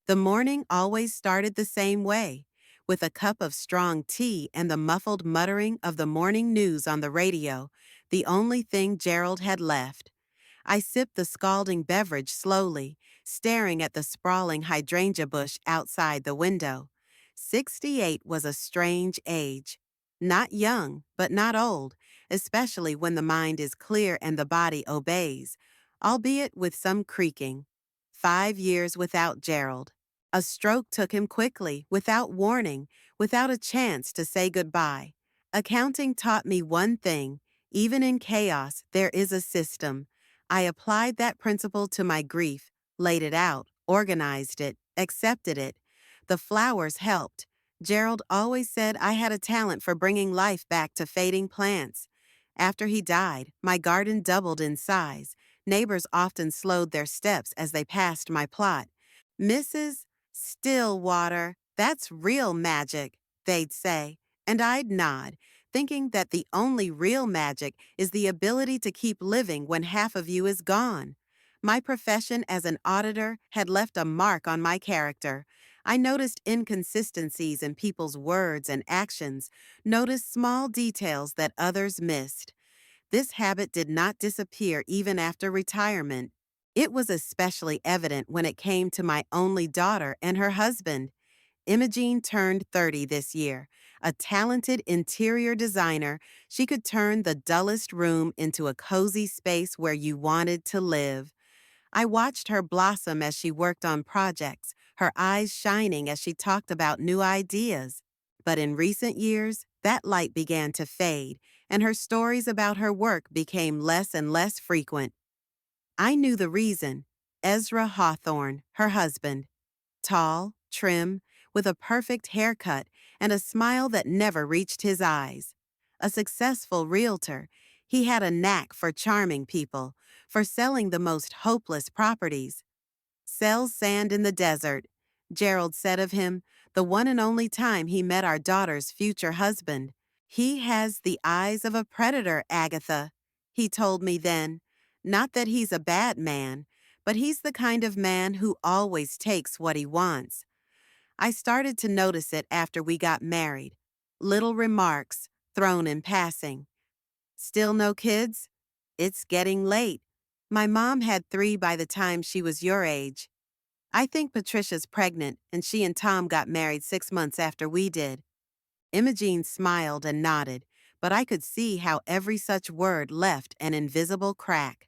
The morning always started the same way, with a cup of strong tea and the muffled muttering of the morning news on the radio, the only thing Gerald had left. I sipped the scalding beverage slowly, staring at the sprawling hydrangea bush outside the window. 68 was a strange age. Not young, but not old, especially when the mind is clear and the body obeys, albeit with some creaking. 5 years without Gerald. A stroke took him quickly, without warning, without a chance to say goodbye. Accounting taught me one thing: even in chaos, there is a system. I applied that principle to my grief, laid it out, organized it, accepted it. The flowers helped. Gerald always said I had a talent for bringing life back to fading plants. After he died, my garden doubled in size. Neighbors often slowed their steps as they passed my plot. "Mrs. Stillwater, that's real magic," they'd say, and I'd nod, thinking that the only real magic is the ability to keep living when half of you is gone. My profession as an auditor had left a mark on my character. I noticed inconsistencies in people's words and actions, noticed small details that others missed. This habit did not disappear even after retirement. It was especially evident when it came to my only daughter and her husband. Imogene turned 30 this year. A talented interior designer, she could turn the dullest room into a cozy space where you wanted to live. I watched her blossom as she worked on projects, her eyes shining as she talked about new ideas. But in recent years, that light began to fade, and her stories about her work became less and less frequent. I knew the reason: Ezra Hawthorne, her husband. Tall, trim, with a perfect haircut and a smile that never reached his eyes. A successful realtor, he had a knack for charming people, for selling the most hopeless properties. "Sells sand in the desert," Gerald said of him, the one and only time he met our daughter's future husband. "He has the eyes of a predator, Agatha," he told me then. "Not that he's a bad man, but he's the kind of man who always takes what he wants." I started to notice it after we got married. Little remarks, thrown in passing. "Still no kids? It's getting late. My mom had 3 by the time she was your age. I think Patricia's pregnant, and she and Tom got married 6 months after we did." Imogene smiled and nodded, but I could see how every such word left an invisible crack.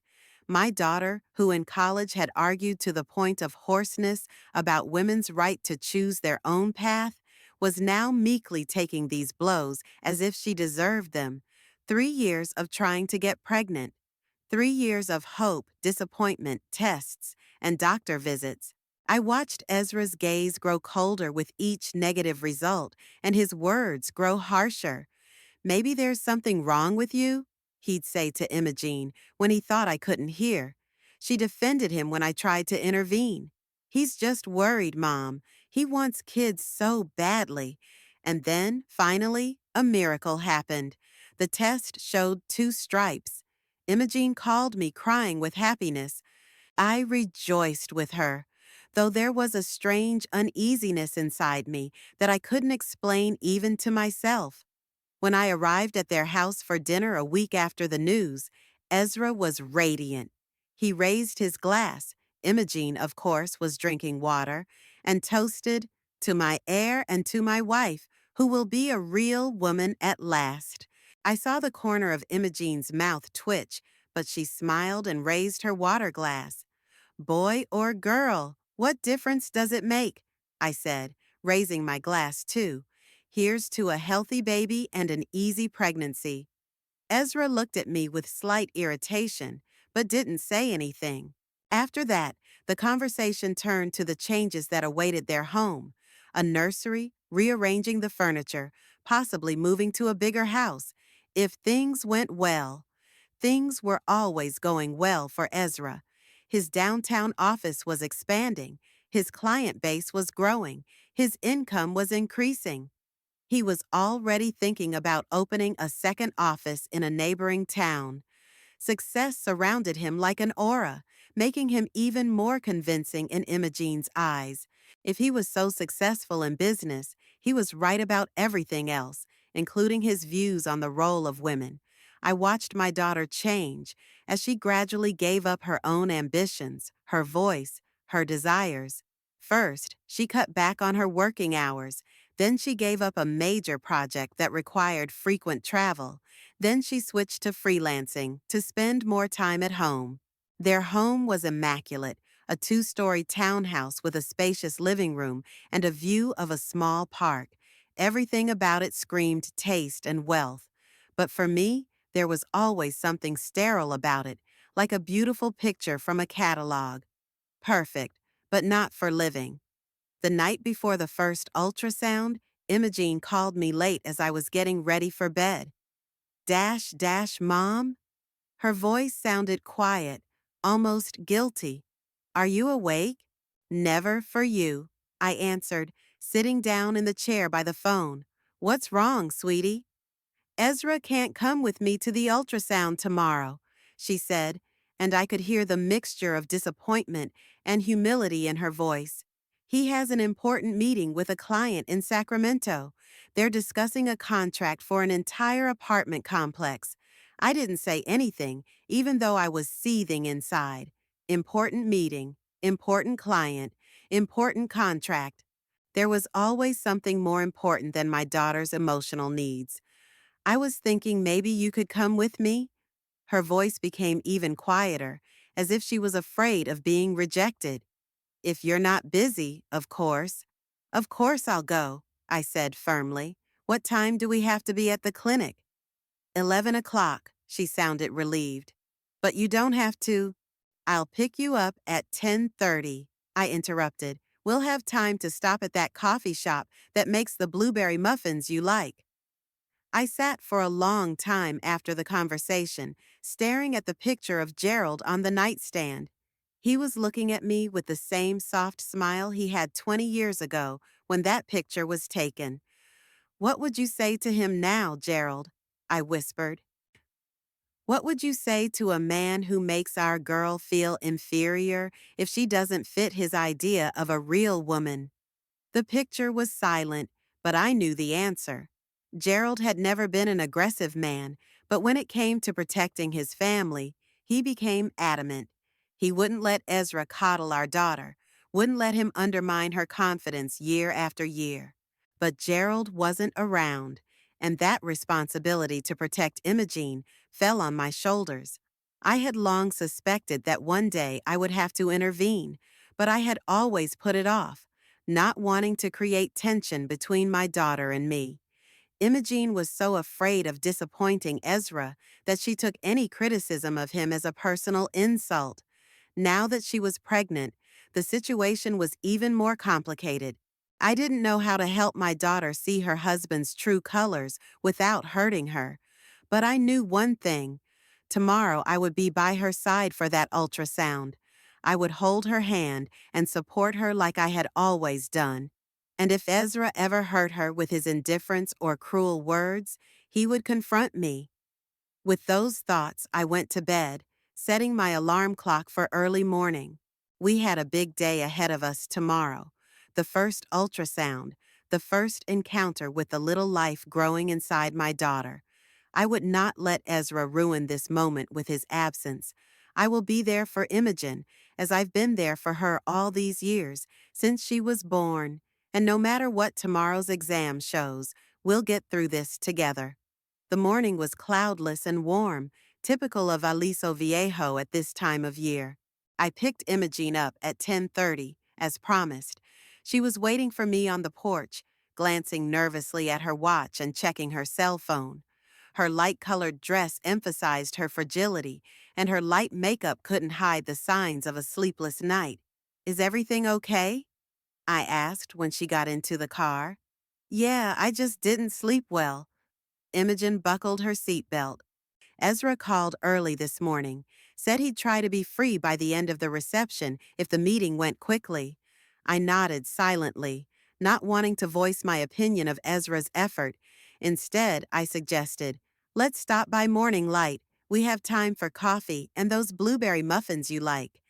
My daughter, who in college had argued to the point of hoarseness about women's right to choose their own path, was now meekly taking these blows as if she deserved them. 3 years of trying to get pregnant. 3 years of hope, disappointment, tests, and doctor visits. I watched Ezra's gaze grow colder with each negative result, and his words grow harsher. "Maybe there's something wrong with you," he'd say to Imogene when he thought I couldn't hear. She defended him when I tried to intervene. "He's just worried, Mom. He wants kids so badly." And then, finally, a miracle happened. The test showed 2 stripes. Imogene called me crying with happiness. I rejoiced with her, though there was a strange uneasiness inside me that I couldn't explain even to myself. When I arrived at their house for dinner a week after the news, Ezra was radiant. He raised his glass. Imogene, of course, was drinking water, and toasted, "To my heir and to my wife, who will be a real woman at last." I saw the corner of Imogene's mouth twitch, but she smiled and raised her water glass. "Boy or girl, what difference does it make?" I said, raising my glass too. "Here's to a healthy baby and an easy pregnancy." Ezra looked at me with slight irritation, but didn't say anything. After that, the conversation turned to the changes that awaited their home: a nursery, rearranging the furniture, possibly moving to a bigger house. If things went well. Things were always going well for Ezra. His downtown office was expanding, his client base was growing, his income was increasing. He was already thinking about opening a second office in a neighboring town. Success surrounded him like an aura, making him even more convincing in Imogene's eyes. If he was so successful in business, he was right about everything else, including his views on the role of women. I watched my daughter change as she gradually gave up her own ambitions, her voice, her desires. First, she cut back on her working hours. Then she gave up a major project that required frequent travel. Then she switched to freelancing to spend more time at home. Their home was immaculate, a two-story townhouse with a spacious living room and a view of a small park. Everything about it screamed taste and wealth. But for me, there was always something sterile about it, like a beautiful picture from a catalog. Perfect, but not for living. The night before the first ultrasound, Imogene called me late as I was getting ready for bed. Mom? Her voice sounded quiet, almost guilty. Are you awake? Never for you, I answered, sitting down in the chair by the phone. What's wrong, sweetie? Ezra can't come with me to the ultrasound tomorrow, she said, and I could hear the mixture of disappointment and humility in her voice. He has an important meeting with a client in Sacramento. They're discussing a contract for an entire apartment complex. I didn't say anything, even though I was seething inside. Important meeting, important client, important contract. There was always something more important than my daughter's emotional needs. I was thinking maybe you could come with me? Her voice became even quieter, as if she was afraid of being rejected. If you're not busy, of course. Of course I'll go, I said firmly. What time do we have to be at the clinic? 11 o'clock, she sounded relieved. But you don't have to. I'll pick you up at 10:30, I interrupted. We'll have time to stop at that coffee shop that makes the blueberry muffins you like. I sat for a long time after the conversation, staring at the picture of Gerald on the nightstand. He was looking at me with the same soft smile he had 20 years ago when that picture was taken. What would you say to him now, Gerald? I whispered. What would you say to a man who makes our girl feel inferior if she doesn't fit his idea of a real woman? The picture was silent, but I knew the answer. Gerald had never been an aggressive man, but when it came to protecting his family, he became adamant. He wouldn't let Ezra coddle our daughter, wouldn't let him undermine her confidence year after year. But Gerald wasn't around, and that responsibility to protect Imogene fell on my shoulders. I had long suspected that one day I would have to intervene, but I had always put it off, not wanting to create tension between my daughter and me. Imogene was so afraid of disappointing Ezra that she took any criticism of him as a personal insult. Now that she was pregnant, the situation was even more complicated. I didn't know how to help my daughter see her husband's true colors without hurting her. But I knew one thing. Tomorrow I would be by her side for that ultrasound. I would hold her hand and support her like I had always done. And if Ezra ever hurt her with his indifference or cruel words, he would confront me. With those thoughts, I went to bed, setting my alarm clock for early morning. We had a big day ahead of us tomorrow. The first ultrasound, the first encounter with the little life growing inside my daughter. I would not let Ezra ruin this moment with his absence. I will be there for Imogen, as I've been there for her all these years, since she was born. And no matter what tomorrow's exam shows, we'll get through this together. The morning was cloudless and warm, typical of Aliso Viejo at this time of year. I picked Imogene up at 10:30, as promised. She was waiting for me on the porch, glancing nervously at her watch and checking her cell phone. Her light-colored dress emphasized her fragility, and her light makeup couldn't hide the signs of a sleepless night. Is everything okay? I asked when she got into the car. Yeah, I just didn't sleep well. Imogen buckled her seatbelt. Ezra called early this morning, said he'd try to be free by the end of the reception if the meeting went quickly. I nodded silently, not wanting to voice my opinion of Ezra's effort. Instead, I suggested, let's stop by Morning Light. We have time for coffee and those blueberry muffins you like.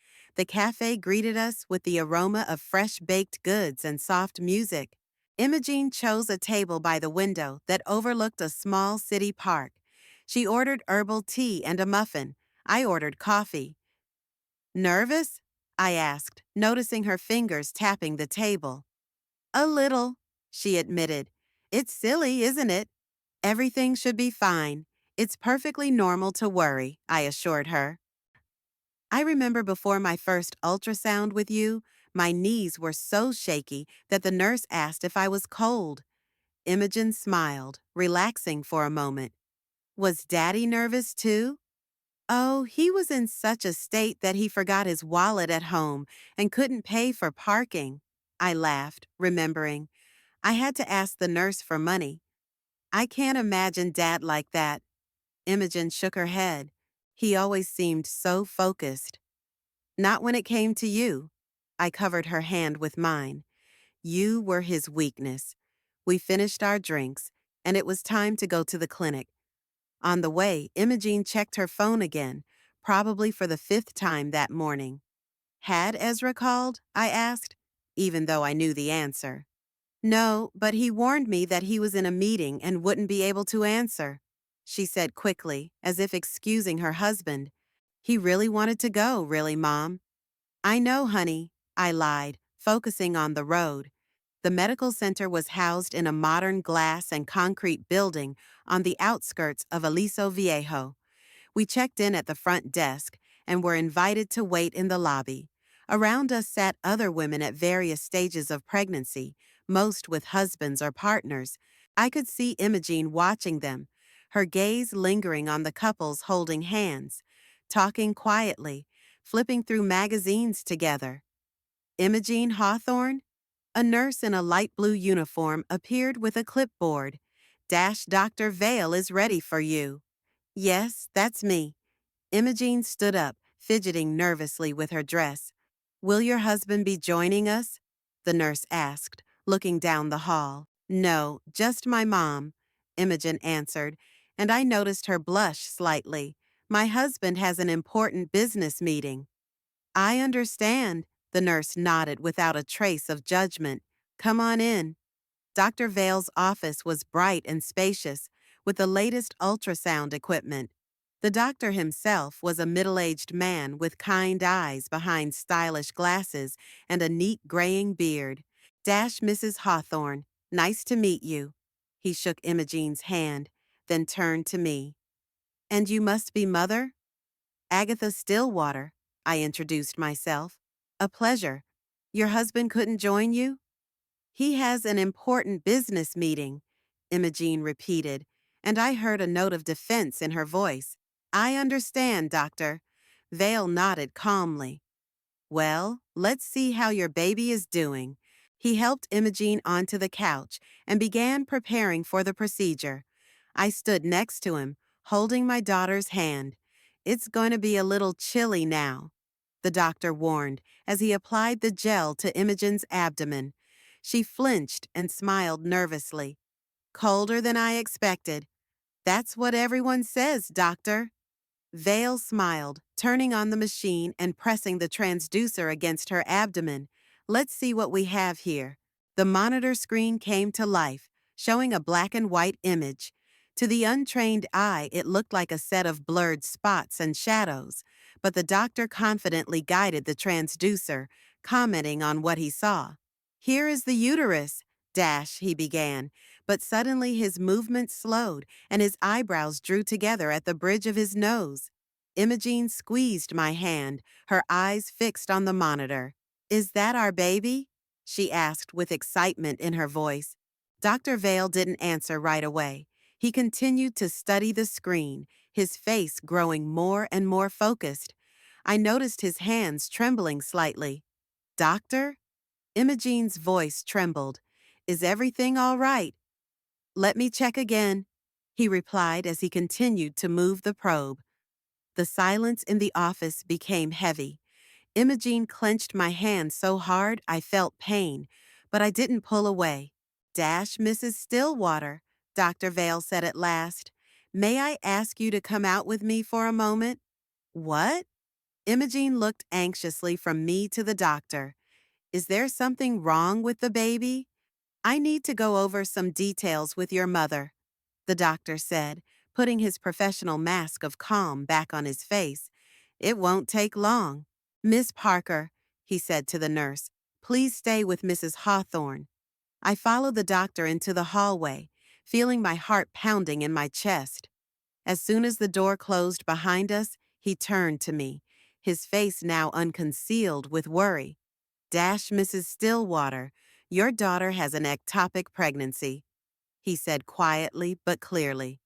The cafe greeted us with the aroma of fresh baked goods and soft music. Imogene chose a table by the window that overlooked a small city park. She ordered herbal tea and a muffin. I ordered coffee. Nervous? I asked, noticing her fingers tapping the table. A little, she admitted. It's silly, isn't it? Everything should be fine. It's perfectly normal to worry, I assured her. I remember before my first ultrasound with you, my knees were so shaky that the nurse asked if I was cold. Imogen smiled, relaxing for a moment. Was Daddy nervous too? Oh, he was in such a state that he forgot his wallet at home and couldn't pay for parking. I laughed, remembering. I had to ask the nurse for money. I can't imagine Dad like that. Imogen shook her head. He always seemed so focused. Not when it came to you. I covered her hand with mine. You were his weakness. We finished our drinks, and it was time to go to the clinic. On the way, Imogene checked her phone again, probably for the fifth time that morning. Had Ezra called? I asked, even though I knew the answer. No, but he warned me that he was in a meeting and wouldn't be able to answer, she said quickly, as if excusing her husband. He really wanted to go, really, Mom. I know, honey, I lied, focusing on the road. The medical center was housed in a modern glass and concrete building on the outskirts of Aliso Viejo. We checked in at the front desk and were invited to wait in the lobby. Around us sat other women at various stages of pregnancy, most with husbands or partners. I could see Imogene watching them, her gaze lingering on the couples holding hands, talking quietly, flipping through magazines together. Imogene Hawthorne? A nurse in a light blue uniform appeared with a clipboard. Dr. Vale is ready for you. Yes, that's me. Imogene stood up, fidgeting nervously with her dress. Will your husband be joining us? The nurse asked, looking down the hall. No, just my mom, Imogen answered, and I noticed her blush slightly. My husband has an important business meeting. I understand, the nurse nodded without a trace of judgment. Come on in. Dr. Vale's office was bright and spacious, with the latest ultrasound equipment. The doctor himself was a middle-aged man with kind eyes behind stylish glasses and a neat graying beard. Mrs. Hawthorne, nice to meet you. He shook Imogene's hand, then turned to me. And you must be Mother? Agatha Stillwater, I introduced myself. A pleasure. Your husband couldn't join you? He has an important business meeting, Imogene repeated, and I heard a note of defense in her voice. I understand, Doctor. Vale nodded calmly. Well, let's see how your baby is doing. He helped Imogene onto the couch and began preparing for the procedure. I stood next to him, holding my daughter's hand. It's going to be a little chilly now, the doctor warned as he applied the gel to Imogen's abdomen. She flinched and smiled nervously. Colder than I expected. That's what everyone says, Doctor. Vale smiled, turning on the machine and pressing the transducer against her abdomen. Let's see what we have here. The monitor screen came to life, showing a black and white image. To the untrained eye, it looked like a set of blurred spots and shadows, but the doctor confidently guided the transducer, commenting on what he saw. Here is the uterus, he began, but suddenly his movement slowed and his eyebrows drew together at the bridge of his nose. Imogene squeezed my hand, her eyes fixed on the monitor. Is that our baby? She asked with excitement in her voice. Dr. Vale didn't answer right away. He continued to study the screen, his face growing more and more focused. I noticed his hands trembling slightly. Doctor? Imogene's voice trembled. Is everything all right? Let me check again, he replied as he continued to move the probe. The silence in the office became heavy. Imogene clenched my hand so hard I felt pain, but I didn't pull away. Mrs. Stillwater, Dr. Vale said at last. May I ask you to come out with me for a moment? What? Imogene looked anxiously from me to the doctor. Is there something wrong with the baby? I need to go over some details with your mother, the doctor said, putting his professional mask of calm back on his face. It won't take long. Miss Parker, he said to the nurse, please stay with Mrs. Hawthorne. I followed the doctor into the hallway, feeling my heart pounding in my chest. As soon as the door closed behind us, he turned to me, his face now unconcealed with worry. Mrs. Stillwater, your daughter has an ectopic pregnancy, he said quietly but clearly.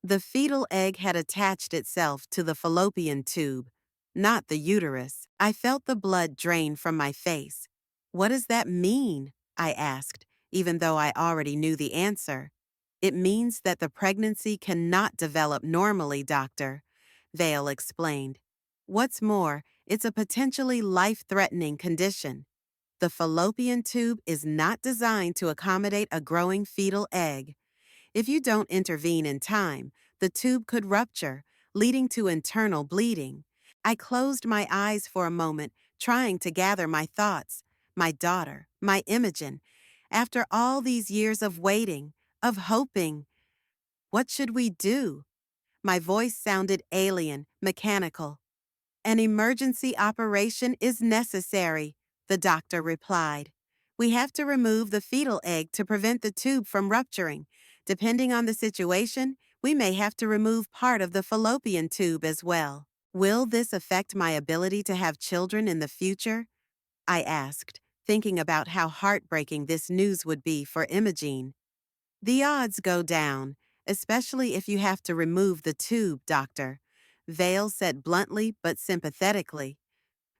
The fetal egg had attached itself to the fallopian tube, not the uterus. I felt the blood drain from my face. What does that mean? I asked, even though I already knew the answer. It means that the pregnancy cannot develop normally, doctor, Vale explained. What's more, it's a potentially life-threatening condition. The fallopian tube is not designed to accommodate a growing fetal egg. If you don't intervene in time, the tube could rupture, leading to internal bleeding. I closed my eyes for a moment, trying to gather my thoughts. My daughter, my Imogen. After all these years of waiting, of hoping, what should we do? My voice sounded alien, mechanical. An emergency operation is necessary, the doctor replied. We have to remove the fetal egg to prevent the tube from rupturing. Depending on the situation, we may have to remove part of the fallopian tube as well. Will this affect my ability to have children in the future? I asked, thinking about how heartbreaking this news would be for Imogene. The odds go down, especially if you have to remove the tube, doctor, Vale said bluntly but sympathetically.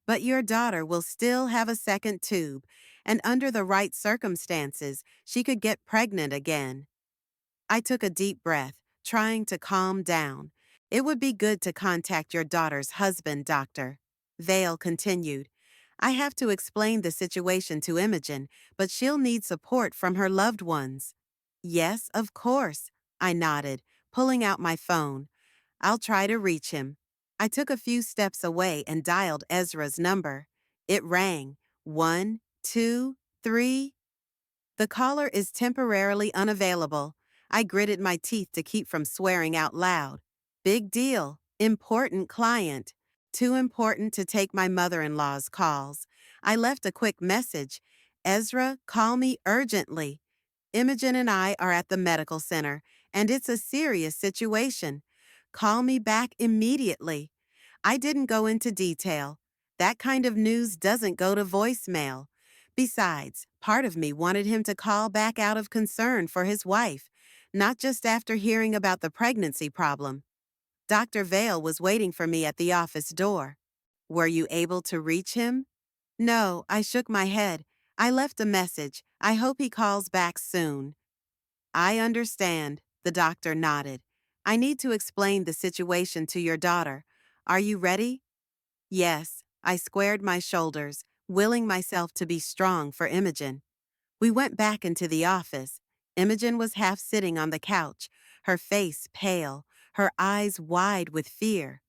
But your daughter will still have a second tube, and under the right circumstances, she could get pregnant again. I took a deep breath, trying to calm down. It would be good to contact your daughter's husband, doctor, Vale continued. I have to explain the situation to Imogen, but she'll need support from her loved ones. Yes, of course, I nodded, pulling out my phone. I'll try to reach him. I took a few steps away and dialed Ezra's number. It rang. 1, 2, 3. The caller is temporarily unavailable. I gritted my teeth to keep from swearing out loud. Big deal. Important client. Too important to take my mother-in-law's calls. I left a quick message. Ezra, call me urgently. Imogen and I are at the medical center, and it's a serious situation. Call me back immediately. I didn't go into detail. That kind of news doesn't go to voicemail. Besides, part of me wanted him to call back out of concern for his wife, not just after hearing about the pregnancy problem. Dr. Vale was waiting for me at the office door. Were you able to reach him? No, I shook my head. I left a message. I hope he calls back soon. I understand, the doctor nodded. I need to explain the situation to your daughter. Are you ready? Yes, I squared my shoulders, willing myself to be strong for Imogen. We went back into the office. Imogen was half sitting on the couch, her face pale, her eyes wide with fear.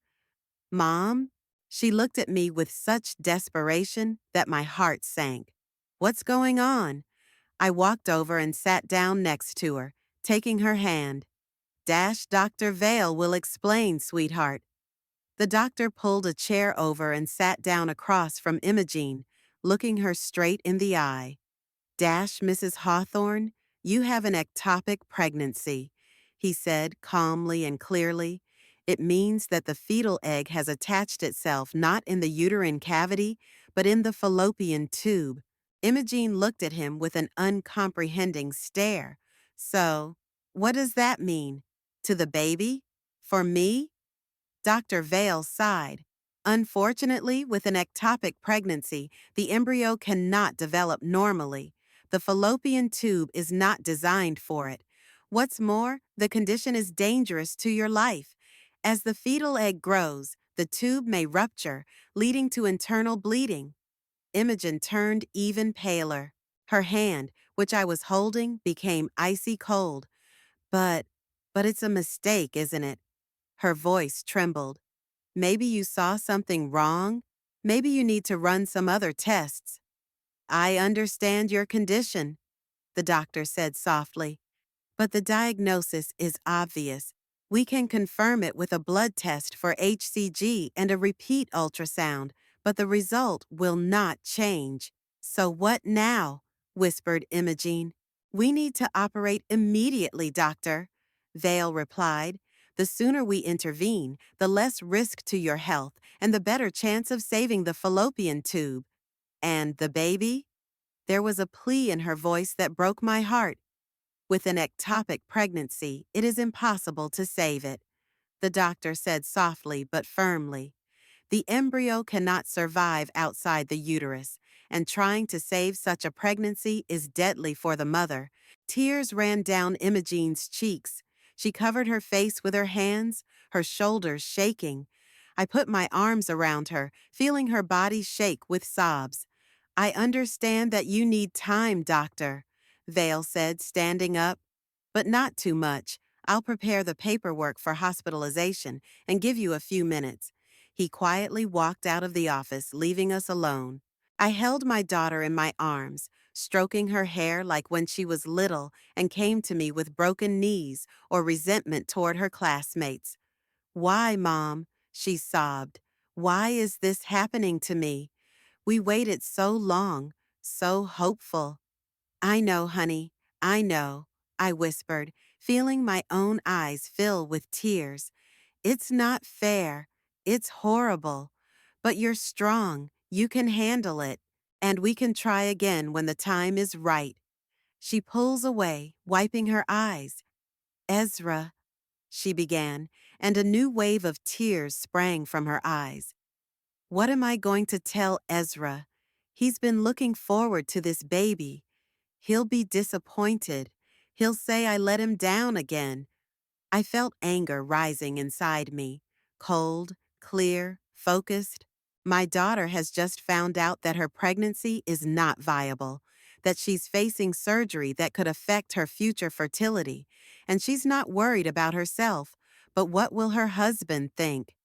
Mom? She looked at me with such desperation that my heart sank. What's going on? I walked over and sat down next to her, taking her hand. Dr. Vale will explain, sweetheart. The doctor pulled a chair over and sat down across from Imogene, looking her straight in the eye. Mrs. Hawthorne, you have an ectopic pregnancy, he said calmly and clearly. It means that the fetal egg has attached itself not in the uterine cavity, but in the fallopian tube. Imogene looked at him with an uncomprehending stare. So, what does that mean? To the baby? For me? Dr. Vale sighed. Unfortunately, with an ectopic pregnancy, the embryo cannot develop normally. The fallopian tube is not designed for it. What's more, the condition is dangerous to your life. As the fetal egg grows, the tube may rupture, leading to internal bleeding. Imogen turned even paler. Her hand, which I was holding, became icy cold. But it's a mistake, isn't it? Her voice trembled. Maybe you saw something wrong. Maybe you need to run some other tests. I understand your condition, the doctor said softly. But the diagnosis is obvious. We can confirm it with a blood test for HCG and a repeat ultrasound, but the result will not change. So what now? Whispered Imogene. We need to operate immediately, doctor, Vale replied. The sooner we intervene, the less risk to your health and the better chance of saving the fallopian tube. And the baby? There was a plea in her voice that broke my heart. With an ectopic pregnancy, it is impossible to save it, the doctor said softly but firmly. The embryo cannot survive outside the uterus, and trying to save such a pregnancy is deadly for the mother. Tears ran down Imogene's cheeks. She covered her face with her hands, her shoulders shaking. I put my arms around her, feeling her body shake with sobs. I understand that you need time, doctor, Vale said, standing up. But not too much. I'll prepare the paperwork for hospitalization and give you a few minutes. He quietly walked out of the office, leaving us alone. I held my daughter in my arms, stroking her hair like when she was little and came to me with broken knees or resentment toward her classmates. Why, Mom? She sobbed. Why is this happening to me? We waited so long, so hopeful. I know, honey, I know, I whispered, feeling my own eyes fill with tears. It's not fair. It's horrible. But you're strong. You can handle it. And we can try again when the time is right. She pulls away, wiping her eyes. Ezra, she began, and a new wave of tears sprang from her eyes. What am I going to tell Ezra? He's been looking forward to this baby. He'll be disappointed. He'll say I let him down again. I felt anger rising inside me. Cold, clear, focused. My daughter has just found out that her pregnancy is not viable, that she's facing surgery that could affect her future fertility, and she's not worried about herself, but what will her husband think?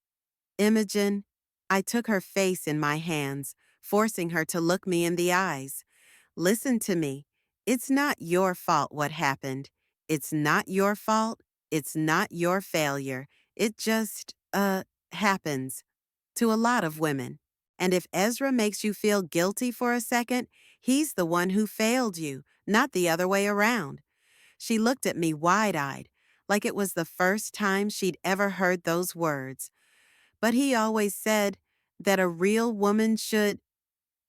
Imogen, I took her face in my hands, forcing her to look me in the eyes. Listen to me. It's not your fault what happened. It's not your fault. It's not your failure. It just, happens. To a lot of women. And if Ezra makes you feel guilty for a second, he's the one who failed you, not the other way around. She looked at me wide-eyed, like it was the first time she'd ever heard those words. But he always said that a real woman should.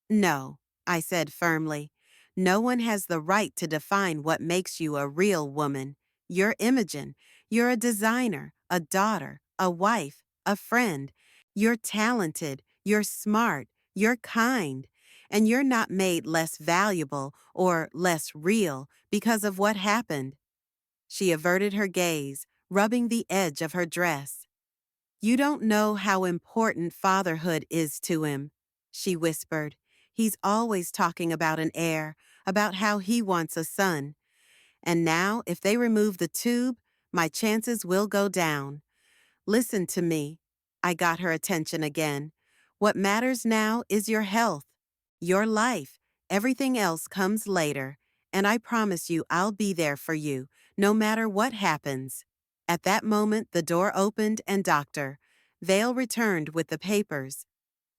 No, I said firmly. No one has the right to define what makes you a real woman. You're Imogen. You're a designer, a daughter, a wife, a friend. You're talented. You're smart. You're kind. And you're not made less valuable or less real because of what happened. She averted her gaze, rubbing the edge of her dress. You don't know how important fatherhood is to him, she whispered. He's always talking about an heir, about how he wants a son. And now, if they remove the tube, my chances will go down. Listen to me. I got her attention again. What matters now is your health, your life. Everything else comes later. And I promise you I'll be there for you, no matter what happens. At that moment, the door opened and Dr. Vale returned with the papers.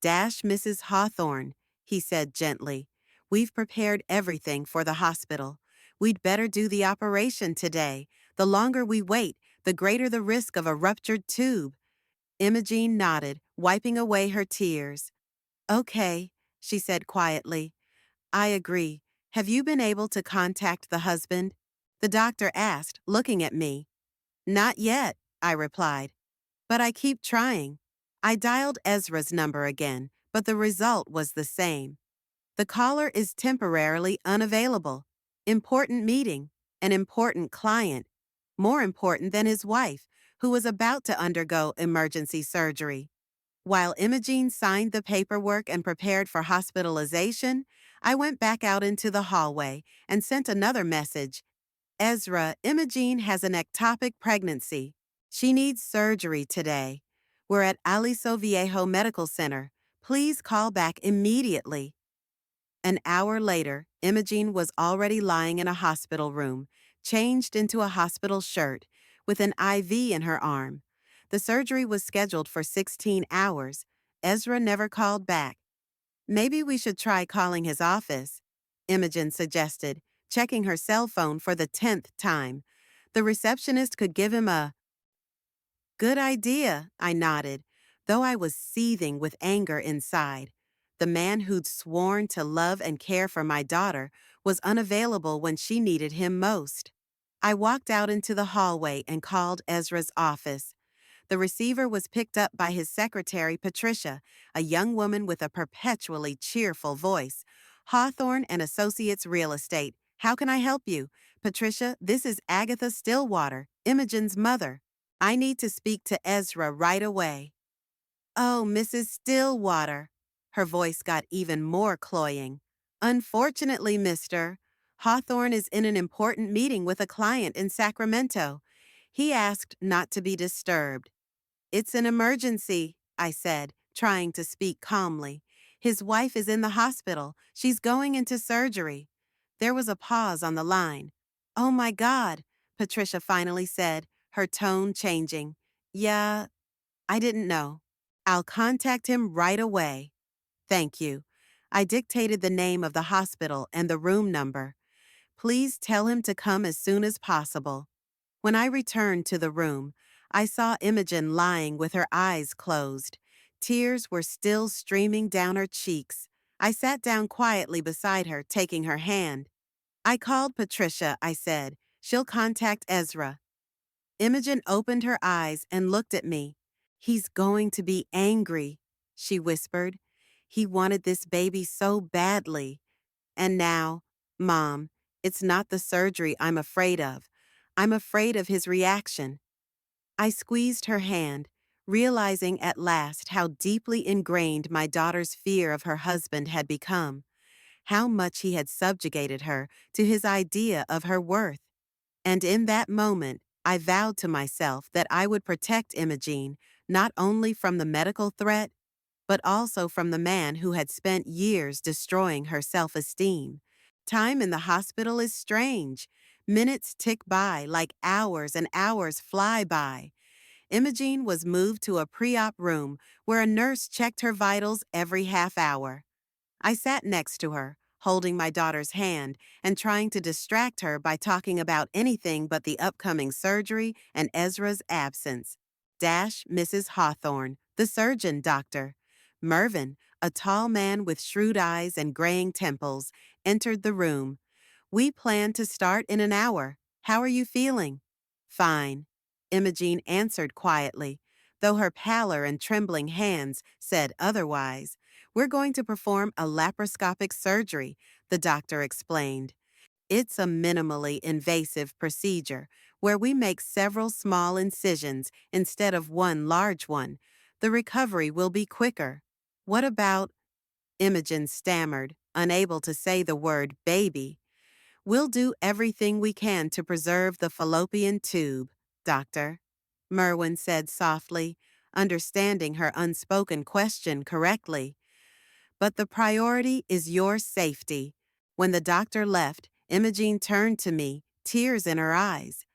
Dash Mrs. Hawthorne, he said gently. We've prepared everything for the hospital. We'd better do the operation today. The longer we wait, the greater the risk of a ruptured tube. Imogene nodded, wiping away her tears. Okay, she said quietly. I agree. Have you been able to contact the husband? The doctor asked, looking at me. Not yet, I replied. But I keep trying. I dialed Ezra's number again, but the result was the same. The caller is temporarily unavailable. Important meeting. An important client. More important than his wife, who was about to undergo emergency surgery. While Imogene signed the paperwork and prepared for hospitalization, I went back out into the hallway and sent another message. Ezra, Imogene has an ectopic pregnancy. She needs surgery today. We're at Aliso Viejo Medical Center. Please call back immediately. An hour later, Imogene was already lying in a hospital room, changed into a hospital shirt, with an IV in her arm. The surgery was scheduled for 16 hours. Ezra never called back. Maybe we should try calling his office, Imogen suggested, checking her cell phone for the 10th time. The receptionist could give him a good idea, I nodded, though I was seething with anger inside. The man who'd sworn to love and care for my daughter was unavailable when she needed him most. I walked out into the hallway and called Ezra's office. The receiver was picked up by his secretary, Patricia, a young woman with a perpetually cheerful voice. Hawthorne and Associates Real Estate. How can I help you? Patricia, this is Agatha Stillwater, Imogen's mother. I need to speak to Ezra right away. Oh, Mrs. Stillwater. Her voice got even more cloying. Unfortunately, Mr. Hawthorne is in an important meeting with a client in Sacramento. He asked not to be disturbed. It's an emergency, I said, trying to speak calmly. His wife is in the hospital. She's going into surgery. There was a pause on the line. Oh my God, Patricia finally said, her tone changing. Yeah, I didn't know. I'll contact him right away. Thank you. I dictated the name of the hospital and the room number. Please tell him to come as soon as possible. When I returned to the room, I saw Imogen lying with her eyes closed. Tears were still streaming down her cheeks. I sat down quietly beside her, taking her hand. I called Patricia, I said. She'll contact Ezra. Imogen opened her eyes and looked at me. He's going to be angry, she whispered. He wanted this baby so badly. And now, Mom, it's not the surgery I'm afraid of. I'm afraid of his reaction. I squeezed her hand, realizing at last how deeply ingrained my daughter's fear of her husband had become, how much he had subjugated her to his idea of her worth. And in that moment, I vowed to myself that I would protect Imogene not only from the medical threat, but also from the man who had spent years destroying her self-esteem. Time in the hospital is strange. Minutes tick by like hours and hours fly by. Imogene was moved to a pre-op room where a nurse checked her vitals every half hour. I sat next to her, holding my daughter's hand and trying to distract her by talking about anything but the upcoming surgery and Ezra's absence. Mrs. Hawthorne, the surgeon doctor. Mervyn, a tall man with shrewd eyes and graying temples, entered the room. We plan to start in an hour. How are you feeling? Fine, Imogene answered quietly, though her pallor and trembling hands said otherwise. We're going to perform a laparoscopic surgery, the doctor explained. It's a minimally invasive procedure where we make several small incisions instead of one large one. The recovery will be quicker. What about? Imogen stammered, unable to say the word baby. We'll do everything we can to preserve the fallopian tube, Doctor, Merwin said softly, understanding her unspoken question correctly. But the priority is your safety. When the doctor left, Imogene turned to me, tears in her eyes.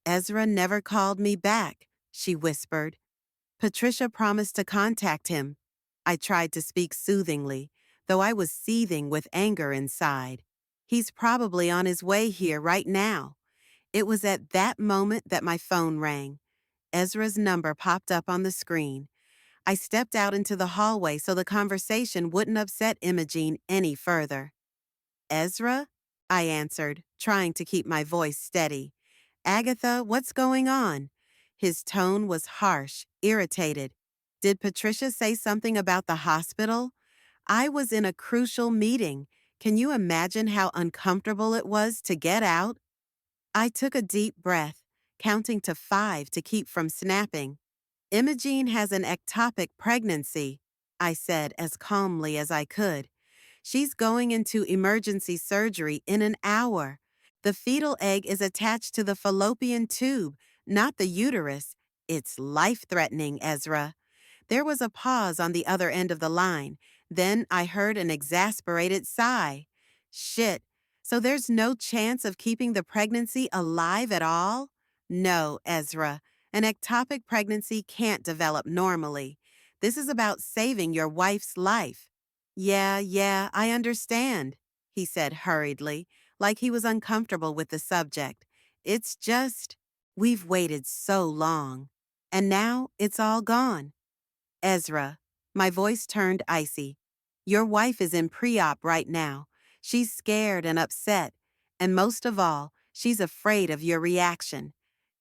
Ezra never called me back, she whispered. Patricia promised to contact him. I tried to speak soothingly, though I was seething with anger inside. He's probably on his way here right now. It was at that moment that my phone rang. Ezra's number popped up on the screen. I stepped out into the hallway so the conversation wouldn't upset Imogene any further. Ezra? I answered, trying to keep my voice steady. Agatha, what's going on? His tone was harsh, irritated. Did Patricia say something about the hospital? I was in a crucial meeting. Can you imagine how uncomfortable it was to get out? I took a deep breath, counting to 5 to keep from snapping. Imogene has an ectopic pregnancy, I said as calmly as I could. She's going into emergency surgery in an hour. The fetal egg is attached to the fallopian tube, not the uterus. It's life-threatening, Ezra. There was a pause on the other end of the line. Then I heard an exasperated sigh. Shit, so there's no chance of keeping the pregnancy alive at all? No, Ezra. An ectopic pregnancy can't develop normally. This is about saving your wife's life. Yeah, I understand, he said hurriedly, like he was uncomfortable with the subject. It's just, we've waited so long. And now it's all gone. Ezra, my voice turned icy. Your wife is in pre-op right now. She's scared and upset. And most of all, she's afraid of your reaction.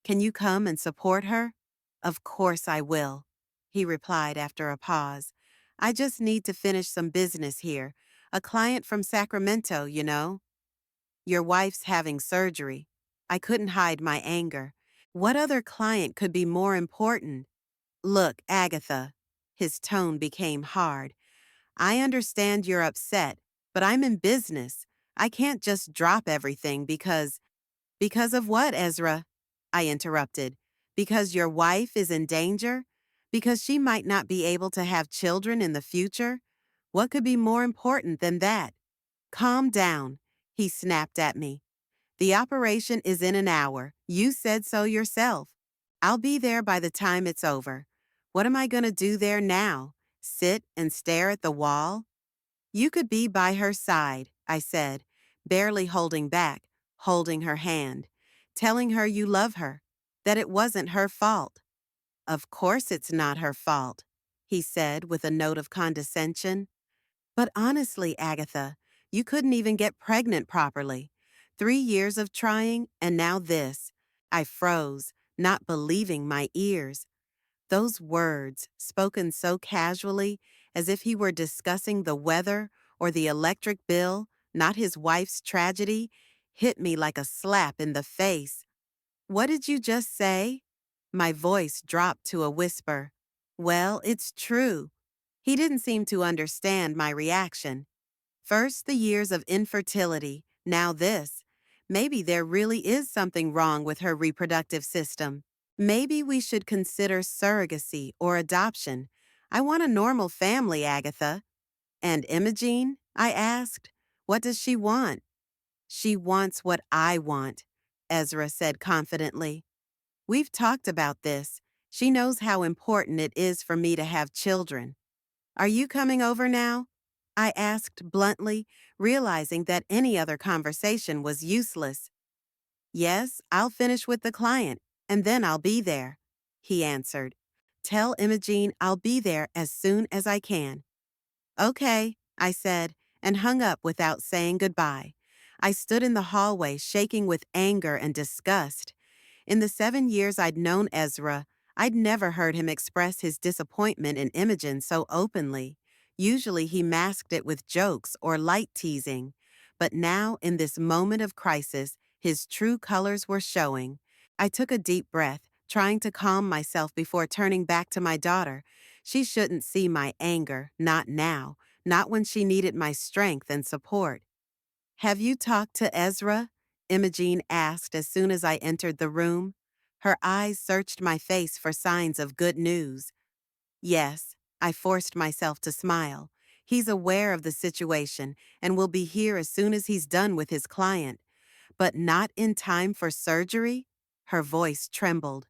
Can you come and support her? Of course I will, he replied after a pause. I just need to finish some business here. A client from Sacramento, you know. Your wife's having surgery. I couldn't hide my anger. What other client could be more important? Look, Agatha. His tone became hard. I understand you're upset, but I'm in business. I can't just drop everything because… Because of what, Ezra? I interrupted. Because your wife is in danger? Because she might not be able to have children in the future? What could be more important than that? Calm down, he snapped at me. The operation is in an hour. You said so yourself. I'll be there by the time it's over. What am I going to do there now? Sit and stare at the wall? You could be by her side, I said, barely holding back, holding her hand, telling her you love her, that it wasn't her fault. Of course it's not her fault, he said with a note of condescension. But honestly, Agatha, you couldn't even get pregnant properly. 3 years of trying, and now this. I froze, not believing my ears. Those words, spoken so casually, as if he were discussing the weather or the electric bill, not his wife's tragedy, hit me like a slap in the face. What did you just say? My voice dropped to a whisper. Well, it's true. He didn't seem to understand my reaction. First the years of infertility, now this. Maybe there really is something wrong with her reproductive system. Maybe we should consider surrogacy or adoption. I want a normal family, Agatha. And Imogene? I asked. What does she want? She wants what I want, Ezra said confidently. We've talked about this. She knows how important it is for me to have children. Are you coming over now? I asked bluntly, realizing that any other conversation was useless. Yes, I'll finish with the client, and then I'll be there, he answered. Tell Imogene I'll be there as soon as I can. Okay, I said, and hung up without saying goodbye. I stood in the hallway shaking with anger and disgust. In the 7 years I'd known Ezra, I'd never heard him express his disappointment in Imogen so openly. Usually he masked it with jokes or light teasing. But now, in this moment of crisis, his true colors were showing. I took a deep breath, trying to calm myself before turning back to my daughter. She shouldn't see my anger, not now, not when she needed my strength and support. Have you talked to Ezra? Imogene asked as soon as I entered the room. Her eyes searched my face for signs of good news. Yes, I forced myself to smile. He's aware of the situation and will be here as soon as he's done with his client. But not in time for surgery? Her voice trembled.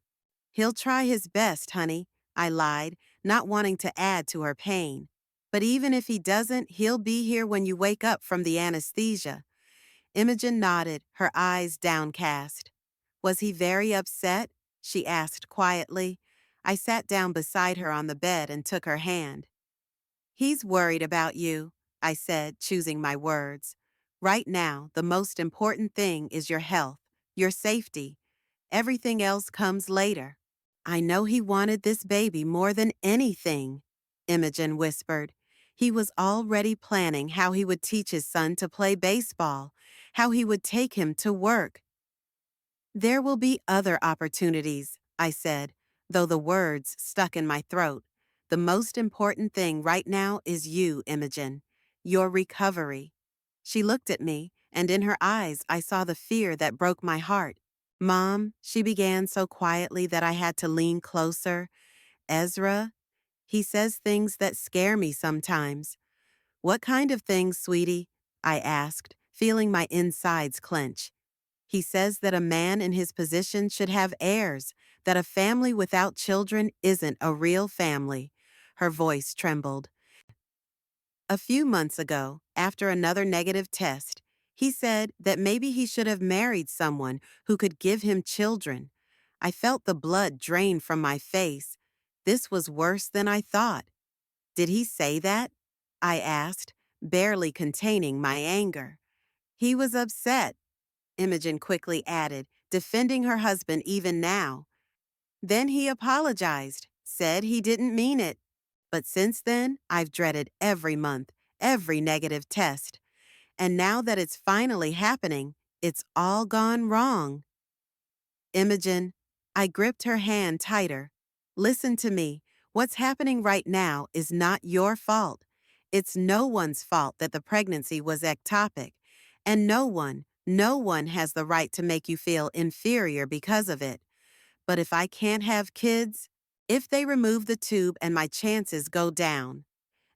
He'll try his best, honey, I lied, not wanting to add to her pain. But even if he doesn't, he'll be here when you wake up from the anesthesia. Imogen nodded, her eyes downcast. Was he very upset? She asked quietly. I sat down beside her on the bed and took her hand. He's worried about you, I said, choosing my words. Right now, the most important thing is your health, your safety. Everything else comes later. I know he wanted this baby more than anything, Imogen whispered. He was already planning how he would teach his son to play baseball, how he would take him to work. There will be other opportunities, I said, though the words stuck in my throat. The most important thing right now is you, Imogen. Your recovery. She looked at me, and in her eyes I saw the fear that broke my heart. Mom, she began so quietly that I had to lean closer. Ezra, He says things that scare me sometimes. What kind of things, sweetie? I asked, feeling my insides clench. He says that a man in his position should have heirs, that a family without children isn't a real family. Her voice trembled. A few months ago, after another negative test, he said that maybe he should have married someone who could give him children. I felt the blood drain from my face. This was worse than I thought. Did he say that? I asked, barely containing my anger. He was upset, Imogen quickly added, defending her husband even now. Then he apologized, said he didn't mean it. But since then, I've dreaded every month, every negative test. And now that it's finally happening, it's all gone wrong. Imogen, I gripped her hand tighter. Listen to me. What's happening right now is not your fault. It's no one's fault that the pregnancy was ectopic. And no one has the right to make you feel inferior because of it. But if I can't have kids, if they remove the tube and my chances go down,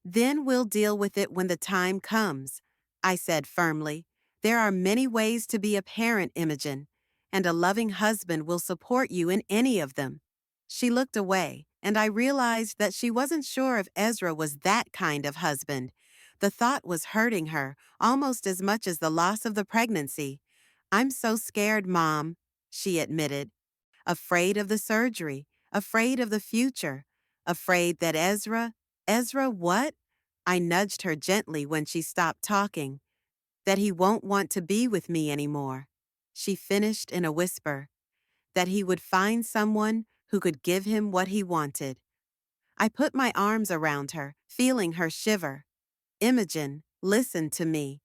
then we'll deal with it when the time comes, I said firmly. There are many ways to be a parent, Imogen, and a loving husband will support you in any of them. She looked away, and I realized that she wasn't sure if Ezra was that kind of husband. The thought was hurting her almost as much as the loss of the pregnancy. I'm so scared, Mom, she admitted. Afraid of the surgery, afraid of the future, afraid that Ezra what? I nudged her gently when she stopped talking. That he won't want to be with me anymore. She finished in a whisper. That he would find someone who could give him what he wanted. I put my arms around her, feeling her shiver. Imogen, listen to me.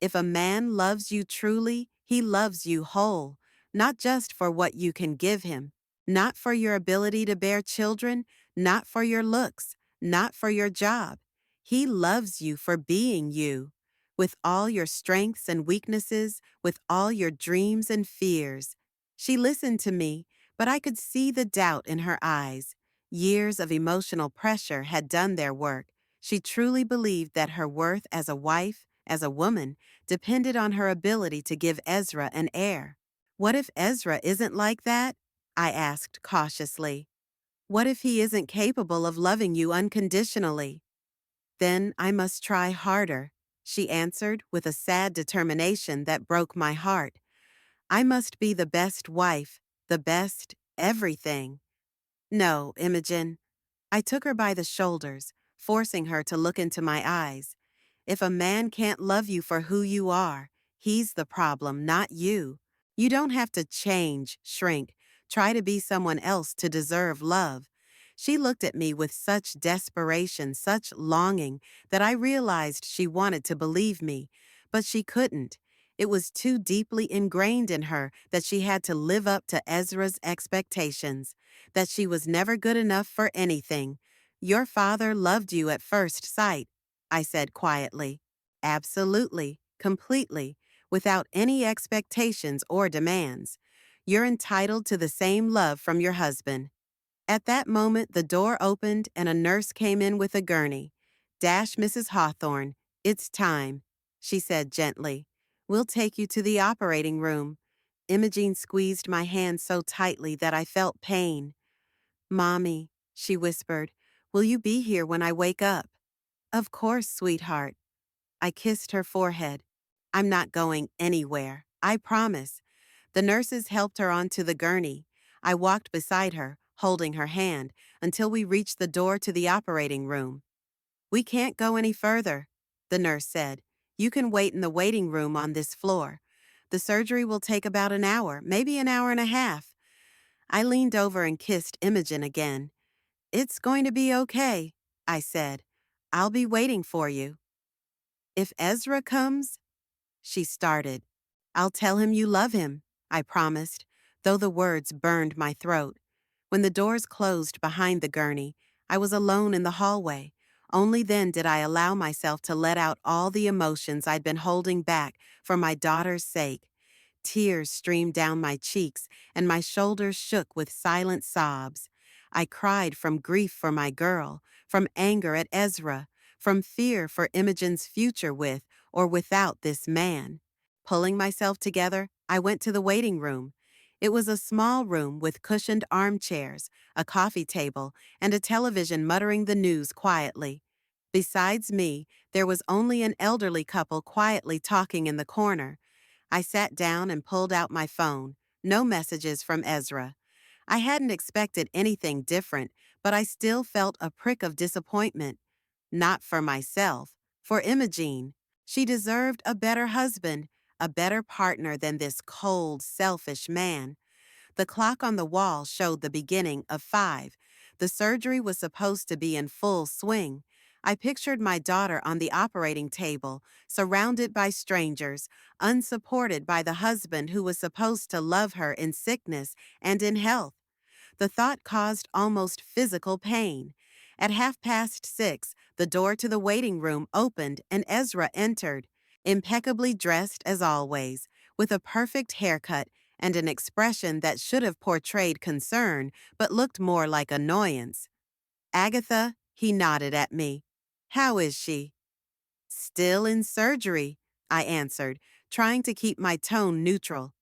If a man loves you truly, he loves you whole, not just for what you can give him, not for your ability to bear children, not for your looks, not for your job. He loves you for being you, with all your strengths and weaknesses, with all your dreams and fears. She listened to me, but I could see the doubt in her eyes. Years of emotional pressure had done their work. She truly believed that her worth as a wife, as a woman, depended on her ability to give Ezra an heir. What if Ezra isn't like that? I asked cautiously. What if he isn't capable of loving you unconditionally? Then I must try harder, she answered with a sad determination that broke my heart. I must be the best wife, the best everything. No, Imogen. I took her by the shoulders, forcing her to look into my eyes. If a man can't love you for who you are, he's the problem, not you. You don't have to change, shrink, try to be someone else to deserve love. She looked at me with such desperation, such longing, that I realized she wanted to believe me, but she couldn't. It was too deeply ingrained in her that she had to live up to Ezra's expectations, that she was never good enough for anything. Your father loved you at first sight, I said quietly. Absolutely, completely, without any expectations or demands. You're entitled to the same love from your husband. At that moment, the door opened and a nurse came in with a gurney. Dash, Mrs. Hawthorne. It's time, she said gently. We'll take you to the operating room. Imogene squeezed my hand so tightly that I felt pain. Mommy, she whispered, will you be here when I wake up? Of course, sweetheart. I kissed her forehead. I'm not going anywhere, I promise. The nurses helped her onto the gurney. I walked beside her, holding her hand, until we reached the door to the operating room. We can't go any further, the nurse said. You can wait in the waiting room on this floor. The surgery will take about an hour, maybe an hour and a half. I leaned over and kissed Imogen again. It's going to be okay, I said. I'll be waiting for you. If Ezra comes, she started. I'll tell him you love him, I promised, though the words burned my throat. When the doors closed behind the gurney, I was alone in the hallway. Only then did I allow myself to let out all the emotions I'd been holding back for my daughter's sake. Tears streamed down my cheeks, and my shoulders shook with silent sobs. I cried from grief for my girl, from anger at Ezra, from fear for Imogen's future with or without this man. Pulling myself together, I went to the waiting room. It was a small room with cushioned armchairs, a coffee table, and a television muttering the news quietly. Besides me, there was only an elderly couple quietly talking in the corner. I sat down and pulled out my phone. No messages from Ezra. I hadn't expected anything different, but I still felt a prick of disappointment. Not for myself, for Imogene. She deserved a better husband, a better partner than this cold, selfish man. The clock on the wall showed the beginning of 5. The surgery was supposed to be in full swing. I pictured my daughter on the operating table, surrounded by strangers, unsupported by the husband who was supposed to love her in sickness and in health. The thought caused almost physical pain. At 6:30, the door to the waiting room opened and Ezra entered, impeccably dressed as always, with a perfect haircut and an expression that should have portrayed concern but looked more like annoyance. "Agatha," he nodded at me. "How is she?" "Still in surgery," I answered, trying to keep my tone neutral.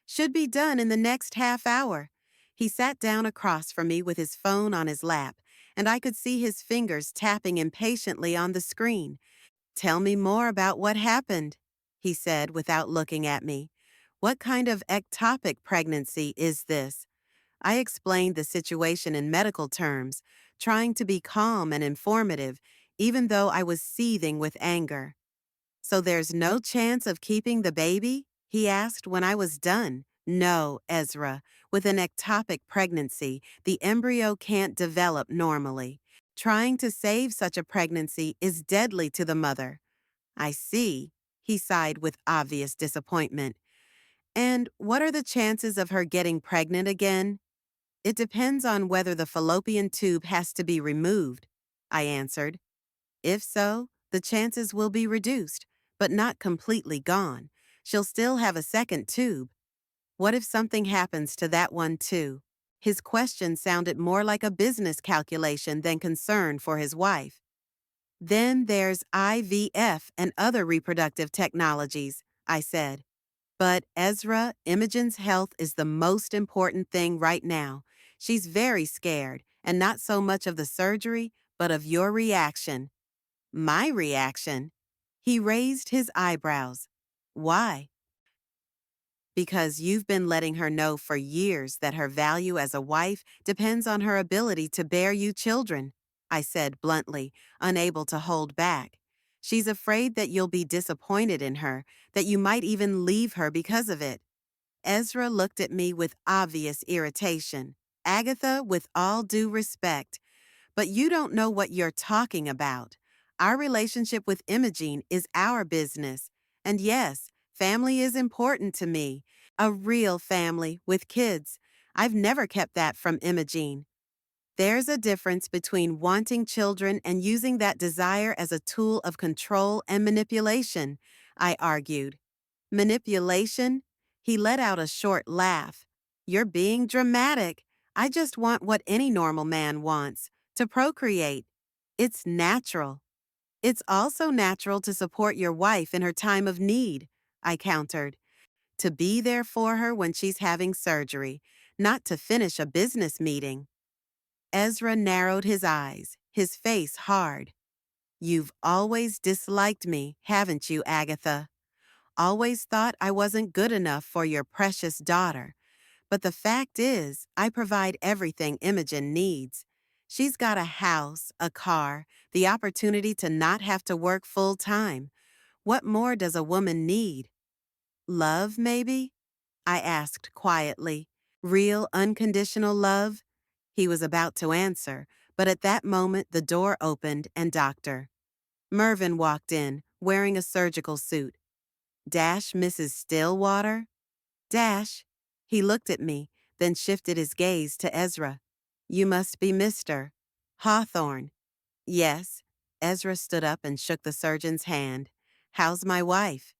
"Should be done in the next half hour." He sat down across from me with his phone on his lap, and I could see his fingers tapping impatiently on the screen. "Tell me more about what happened," he said without looking at me. "What kind of ectopic pregnancy is this?" I explained the situation in medical terms, trying to be calm and informative, even though I was seething with anger. "So there's no chance of keeping the baby?" he asked when I was done. "No, Ezra. With an ectopic pregnancy, the embryo can't develop normally. Trying to save such a pregnancy is deadly to the mother." "I see," he sighed with obvious disappointment. "And what are the chances of her getting pregnant again?" "It depends on whether the fallopian tube has to be removed," I answered. "If so, the chances will be reduced, but not completely gone. She'll still have a second tube." "What if something happens to that one too?" His question sounded more like a business calculation than concern for his wife. "Then there's IVF and other reproductive technologies," I said. "But Ezra, Imogen's health is the most important thing right now. She's very scared, and not so much of the surgery, but of your reaction." "My reaction?" He raised his eyebrows. "Why?" "Because you've been letting her know for years that her value as a wife depends on her ability to bear you children," I said bluntly, unable to hold back. "She's afraid that you'll be disappointed in her, that you might even leave her because of it." Ezra looked at me with obvious irritation. "Agatha, with all due respect, but you don't know what you're talking about. Our relationship with Imogene is our business. And yes, family is important to me. A real family with kids. I've never kept that from Imogene. There's a difference between wanting children and using that desire as a tool of control and manipulation," I argued. "Manipulation?" He let out a short laugh. "You're being dramatic. I just want what any normal man wants, to procreate. It's natural." "It's also natural to support your wife in her time of need," I countered. "To be there for her when she's having surgery, not to finish a business meeting." Ezra narrowed his eyes, his face hard. "You've always disliked me, haven't you, Agatha? Always thought I wasn't good enough for your precious daughter. But the fact is, I provide everything Imogen needs. She's got a house, a car, the opportunity to not have to work full time. What more does a woman need?" "Love, maybe?" I asked quietly. "Real, unconditional love?" He was about to answer, but at that moment the door opened and Dr. Mervyn walked in, wearing a surgical suit. "Dash Mrs. Stillwater?" "Dash." He looked at me, then shifted his gaze to Ezra. "You must be Mr. Hawthorne." "Yes." Ezra stood up and shook the surgeon's hand. "How's my wife?"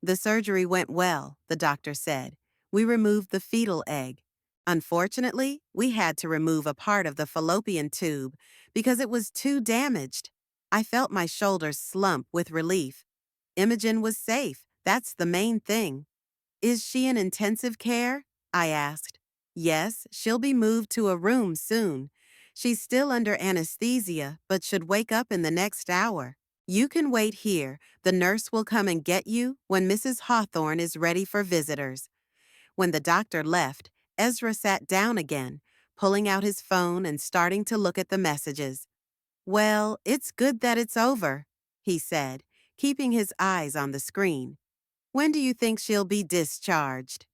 "The surgery went well," the doctor said. "We removed the fetal egg." Unfortunately, we had to remove a part of the fallopian tube because it was too damaged. I felt my shoulders slump with relief. Imogen was safe. That's the main thing. Is she in intensive care? I asked. Yes, she'll be moved to a room soon. She's still under anesthesia, but should wake up in the next hour. You can wait here. The nurse will come and get you when Mrs. Hawthorne is ready for visitors. When the doctor left, Ezra sat down again, pulling out his phone and starting to look at the messages. Well, it's good that it's over, he said, keeping his eyes on the screen. When do you think she'll be discharged?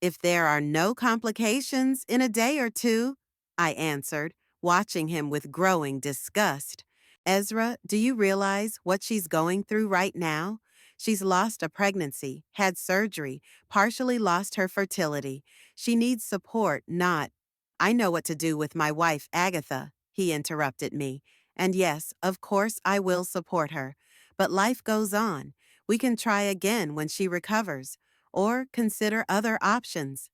If there are no complications, in a day or two, I answered, watching him with growing disgust. Ezra, do you realize what she's going through right now? She's lost a pregnancy, had surgery, partially lost her fertility. She needs support, not. I know what to do with my wife, Agatha, he interrupted me. And yes, of course I will support her. But life goes on. We can try again when she recovers, or consider other options.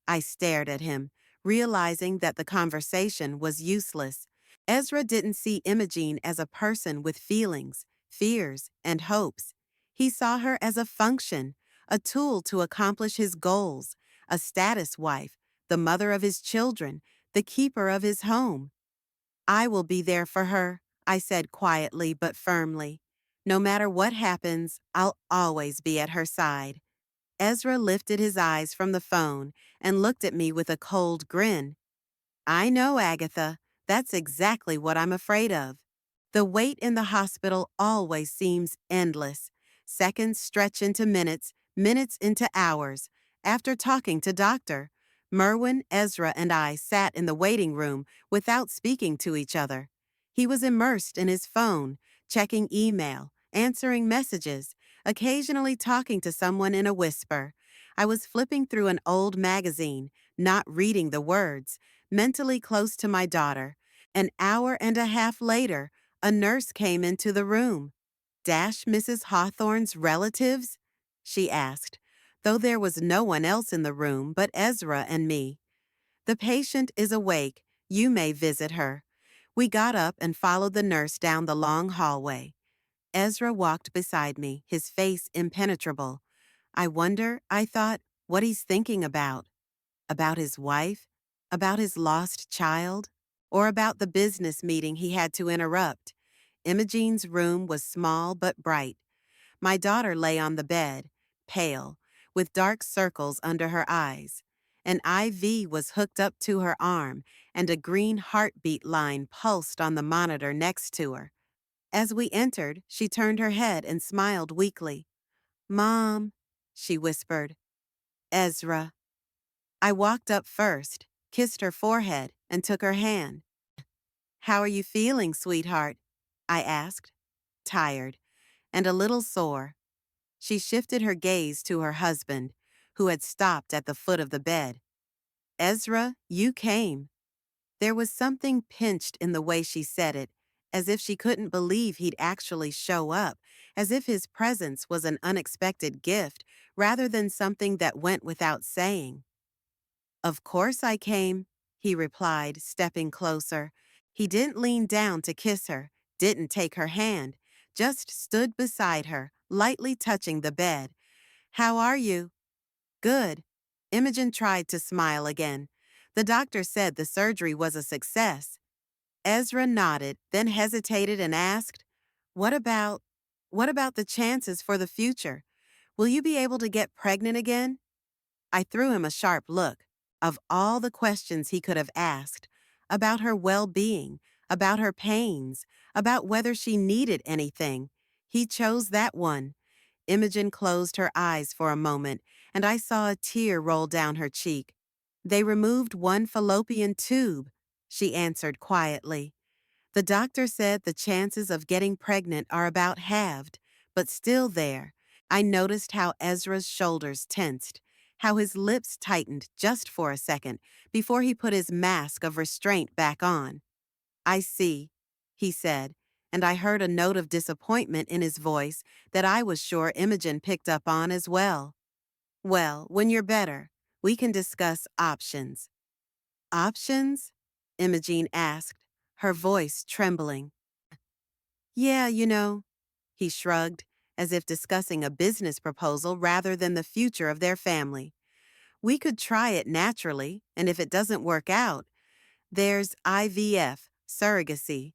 I stared at him, realizing that the conversation was useless. Ezra didn't see Imogene as a person with feelings, fears, and hopes. He saw her as a function, a tool to accomplish his goals, a status wife, the mother of his children, the keeper of his home. I will be there for her, I said quietly but firmly. No matter what happens, I'll always be at her side. Ezra lifted his eyes from the phone and looked at me with a cold grin. I know, Agatha. That's exactly what I'm afraid of. The wait in the hospital always seems endless. Seconds stretch into minutes, minutes into hours. After talking to Dr. Merwin, Ezra, and I sat in the waiting room without speaking to each other. He was immersed in his phone, checking email, answering messages, occasionally talking to someone in a whisper. I was flipping through an old magazine, not reading the words, mentally close to my daughter. An hour and a half later, a nurse came into the room. Dash Mrs. Hawthorne's relatives? She asked, though there was no one else in the room but Ezra and me. The patient is awake. You may visit her. We got up and followed the nurse down the long hallway. Ezra walked beside me, his face impenetrable. I wonder, I thought, what he's thinking about. About his wife? About his lost child? Or about the business meeting he had to interrupt? Imogene's room was small but bright. My daughter lay on the bed, pale, with dark circles under her eyes. An IV was hooked up to her arm, and a green heartbeat line pulsed on the monitor next to her. As we entered, she turned her head and smiled weakly. Mom, she whispered. Ezra. I walked up first, kissed her forehead, and took her hand. How are you feeling, sweetheart? I asked. Tired, and a little sore. She shifted her gaze to her husband, who had stopped at the foot of the bed. Ezra, you came. There was something pinched in the way she said it, as if she couldn't believe he'd actually show up, as if his presence was an unexpected gift rather than something that went without saying. Of course I came, he replied, stepping closer. He didn't lean down to kiss her, didn't take her hand, just stood beside her, lightly touching the bed. How are you? Good. Imogen tried to smile again. The doctor said the surgery was a success. Ezra nodded, then hesitated and asked, What about the chances for the future? Will you be able to get pregnant again? I threw him a sharp look. Of all the questions he could have asked, about her well-being, about her pains, about whether she needed anything, he chose that one. Imogen closed her eyes for a moment, and I saw a tear roll down her cheek. They removed one fallopian tube, she answered quietly. The doctor said the chances of getting pregnant are about halved, but still there. I noticed how Ezra's shoulders tensed, how his lips tightened just for a second before he put his mask of restraint back on. I see, he said, and I heard a note of disappointment in his voice that I was sure Imogen picked up on as well. Well, when you're better, we can discuss options. Options? Imogene asked, her voice trembling. Yeah, he shrugged, as if discussing a business proposal rather than the future of their family. We could try it naturally, and if it doesn't work out, there's IVF, surrogacy.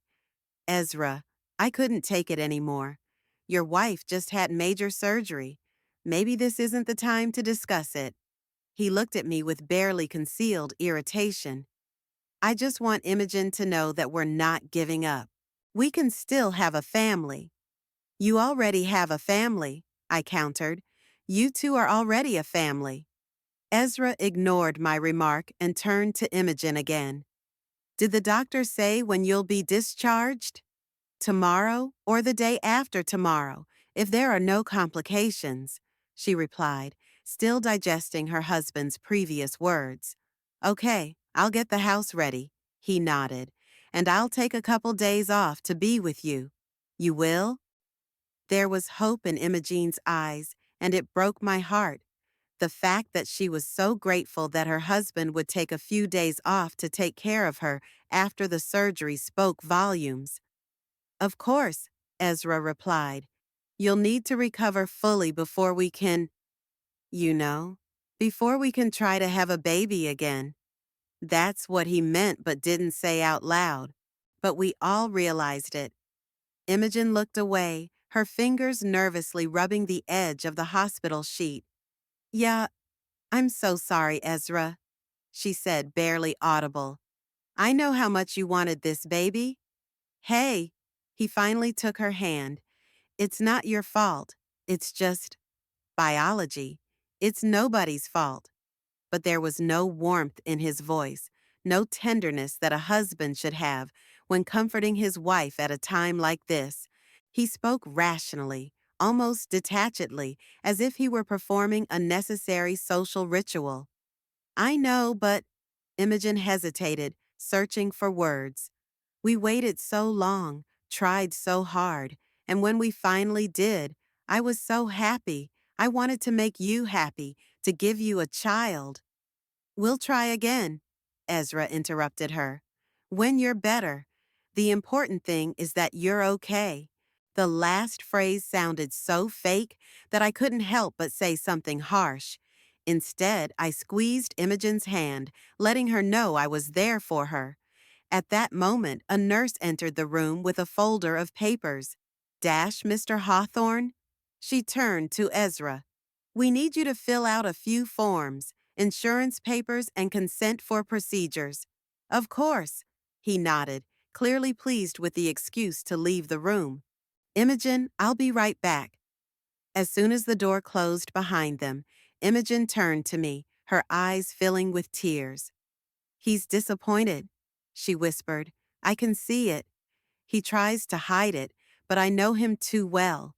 Ezra, I couldn't take it anymore. Your wife just had major surgery. Maybe this isn't the time to discuss it. He looked at me with barely concealed irritation. I just want Imogen to know that we're not giving up. We can still have a family. You already have a family, I countered. You two are already a family. Ezra ignored my remark and turned to Imogen again. Did the doctor say when you'll be discharged? Tomorrow or the day after tomorrow, if there are no complications, she replied, still digesting her husband's previous words. Okay, I'll get the house ready, he nodded, and I'll take a couple days off to be with you. You will? There was hope in Imogene's eyes, and it broke my heart. The fact that she was so grateful that her husband would take a few days off to take care of her after the surgery spoke volumes. Of course, Ezra replied. You'll need to recover fully before we can, you know, before we can try to have a baby again. That's what he meant but didn't say out loud. But we all realized it. Imogen looked away, her fingers nervously rubbing the edge of the hospital sheet. Yeah, I'm so sorry, Ezra, she said, barely audible. I know how much you wanted this baby. Hey, he finally took her hand. It's not your fault. It's just biology. It's nobody's fault. But there was no warmth in his voice, no tenderness that a husband should have when comforting his wife at a time like this. He spoke rationally, almost detachedly, as if he were performing a necessary social ritual. I know, but Imogen hesitated, searching for words. We waited so long, tried so hard, and when we finally did, I was so happy. I wanted to make you happy, to give you a child. We'll try again, Ezra interrupted her. When you're better. The important thing is that you're okay. The last phrase sounded so fake that I couldn't help but say something harsh. Instead, I squeezed Imogen's hand, letting her know I was there for her. At that moment, a nurse entered the room with a folder of papers. Mr. Hawthorne? She turned to Ezra. We need you to fill out a few forms, insurance papers and consent for procedures. Of course, he nodded, clearly pleased with the excuse to leave the room. Imogen, I'll be right back. As soon as the door closed behind them, Imogen turned to me, her eyes filling with tears. He's disappointed, she whispered. I can see it. He tries to hide it, but I know him too well.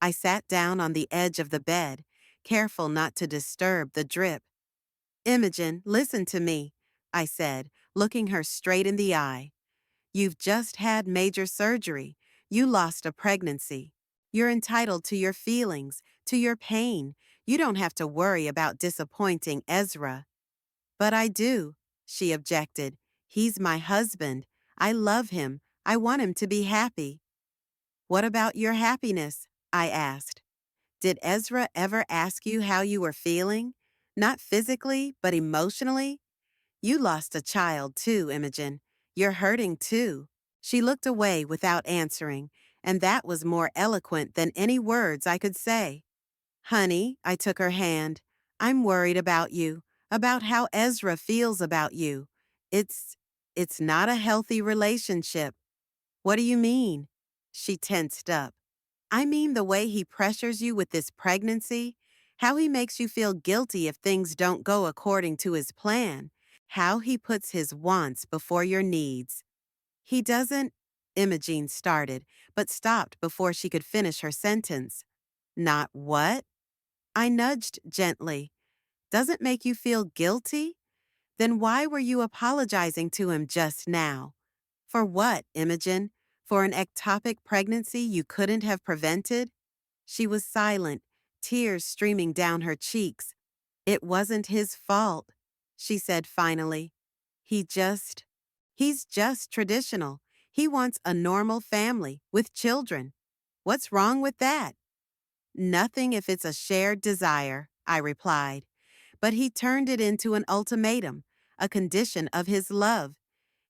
I sat down on the edge of the bed, careful not to disturb the drip. Imogen, listen to me, I said, looking her straight in the eye. You've just had major surgery. You lost a pregnancy. You're entitled to your feelings, to your pain. You don't have to worry about disappointing Ezra. But I do, she objected. He's my husband. I love him. I want him to be happy. What about your happiness? I asked. Did Ezra ever ask you how you were feeling? Not physically, but emotionally? You lost a child too, Imogen. You're hurting too. She looked away without answering, and that was more eloquent than any words I could say. Honey, I took her hand. I'm worried about you, about how Ezra feels about you. It's, it's not a healthy relationship. What do you mean? She tensed up. I mean the way he pressures you with this pregnancy, how he makes you feel guilty if things don't go according to his plan, how he puts his wants before your needs. He doesn't, Imogene started, but stopped before she could finish her sentence. Not what? I nudged gently. Doesn't make you feel guilty? Then why were you apologizing to him just now? For what, Imogen? For an ectopic pregnancy you couldn't have prevented? She was silent, tears streaming down her cheeks. It wasn't his fault, she said finally. He just, he's just traditional. He wants a normal family with children. What's wrong with that? Nothing if it's a shared desire, I replied. But he turned it into an ultimatum, a condition of his love.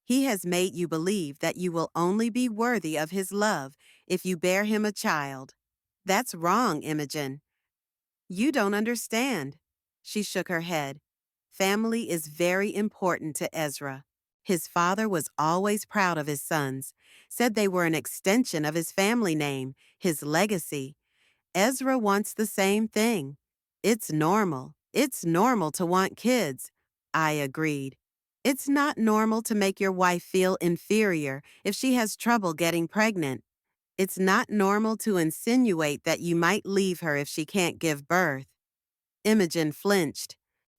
He has made you believe that you will only be worthy of his love if you bear him a child. That's wrong, Imogen. You don't understand. She shook her head. Family is very important to Ezra. His father was always proud of his sons, said they were an extension of his family name, his legacy. Ezra wants the same thing. It's normal. It's normal to want kids. I agreed. It's not normal to make your wife feel inferior if she has trouble getting pregnant. It's not normal to insinuate that you might leave her if she can't give birth. Imogen flinched.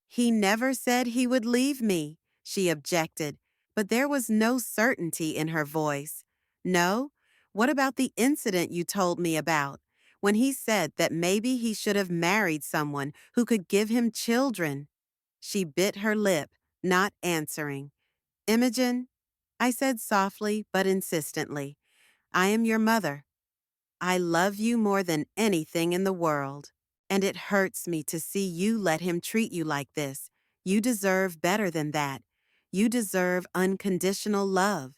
He never said he would leave me, she objected, but there was no certainty in her voice. No? What about the incident you told me about, when he said that maybe he should have married someone who could give him children? She bit her lip, not answering. Imogen, I said softly but insistently, I am your mother. I love you more than anything in the world. And it hurts me to see you let him treat you like this. You deserve better than that. You deserve unconditional love.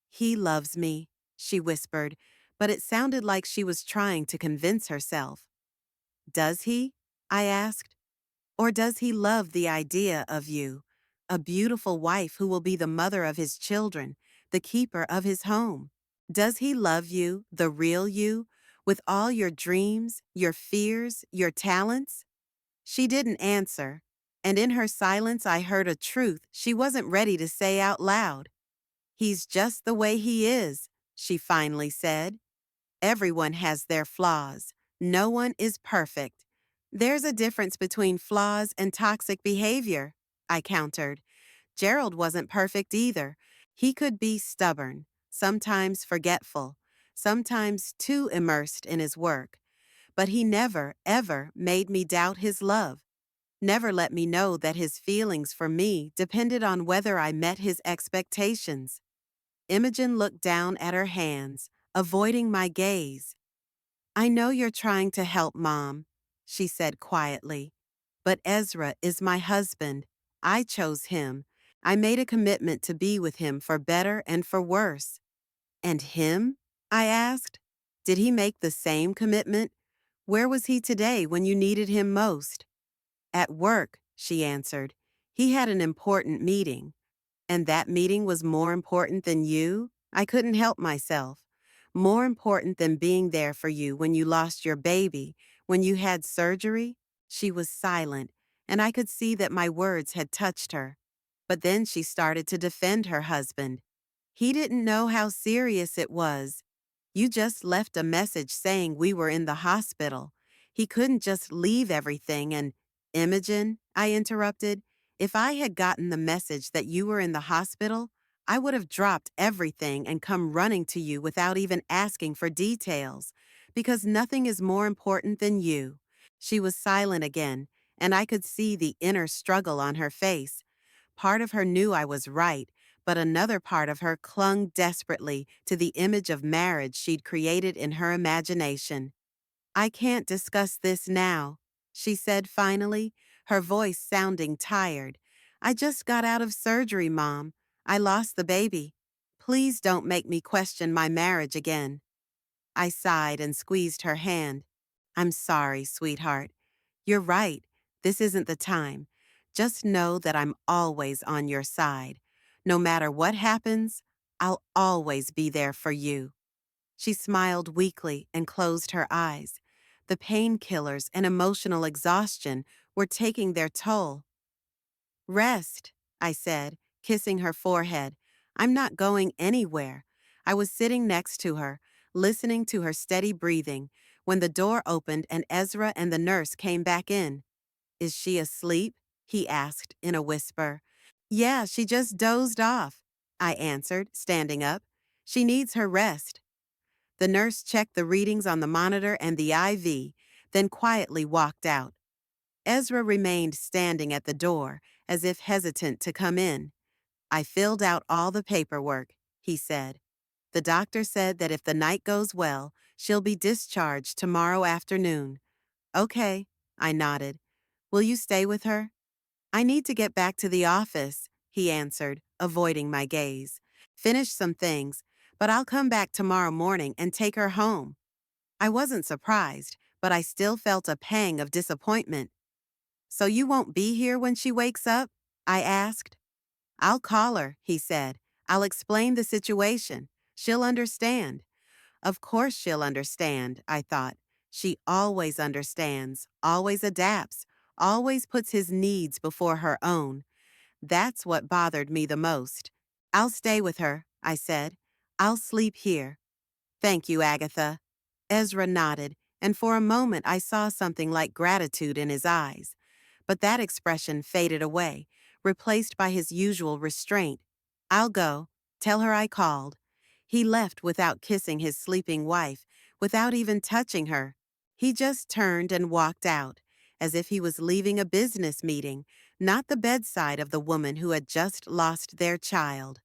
He loves me, she whispered, but it sounded like she was trying to convince herself. Does he? I asked. Or does he love the idea of you, a beautiful wife who will be the mother of his children, the keeper of his home? Does he love you, the real you, with all your dreams, your fears, your talents? She didn't answer, and in her silence I heard a truth she wasn't ready to say out loud. He's just the way he is, she finally said. Everyone has their flaws. No one is perfect. There's a difference between flaws and toxic behavior, I countered. Gerald wasn't perfect either. He could be stubborn, sometimes forgetful, sometimes too immersed in his work. But he never, ever made me doubt his love. Never let me know that his feelings for me depended on whether I met his expectations. Imogen looked down at her hands, avoiding my gaze. I know you're trying to help, Mom, she said quietly. But Ezra is my husband. I chose him. I made a commitment to be with him for better and for worse. And him? I asked. Did he make the same commitment? Where was he today when you needed him most? At work, she answered. He had an important meeting. And that meeting was more important than you? I couldn't help myself. More important than being there for you when you lost your baby, when you had surgery? She was silent, and I could see that my words had touched her. But then she started to defend her husband. He didn't know how serious it was. You just left a message saying we were in the hospital. He couldn't just leave everything and, Imogen, I interrupted, if I had gotten the message that you were in the hospital, I would have dropped everything and come running to you without even asking for details, because nothing is more important than you. She was silent again, and I could see the inner struggle on her face. Part of her knew I was right, but another part of her clung desperately to the image of marriage she'd created in her imagination. I can't discuss this now, she said finally, her voice sounding tired. I just got out of surgery, Mom. I lost the baby. Please don't make me question my marriage again. I sighed and squeezed her hand. I'm sorry, sweetheart. You're right. This isn't the time. Just know that I'm always on your side. No matter what happens, I'll always be there for you. She smiled weakly and closed her eyes. The painkillers and emotional exhaustion were taking their toll. Rest, I said, kissing her forehead. I'm not going anywhere. I was sitting next to her, listening to her steady breathing, when the door opened and Ezra and the nurse came back in. Is she asleep? He asked in a whisper. Yeah, she just dozed off, I answered, standing up. She needs her rest. The nurse checked the readings on the monitor and the IV, then quietly walked out. Ezra remained standing at the door, as if hesitant to come in. I filled out all the paperwork, he said. The doctor said that if the night goes well, she'll be discharged tomorrow afternoon. Okay, I nodded. Will you stay with her? I need to get back to the office, he answered, avoiding my gaze. Finish some things, but I'll come back tomorrow morning and take her home. I wasn't surprised, but I still felt a pang of disappointment. So you won't be here when she wakes up? I asked. I'll call her, he said. I'll explain the situation. She'll understand. Of course she'll understand, I thought. She always understands, always adapts, always puts his needs before her own. That's what bothered me the most. I'll stay with her, I said. I'll sleep here. Thank you, Agatha. Ezra nodded, and for a moment I saw something like gratitude in his eyes. But that expression faded away, replaced by his usual restraint. I'll go. Tell her I called. He left without kissing his sleeping wife, without even touching her. He just turned and walked out, as if he was leaving a business meeting, not the bedside of the woman who had just lost their child.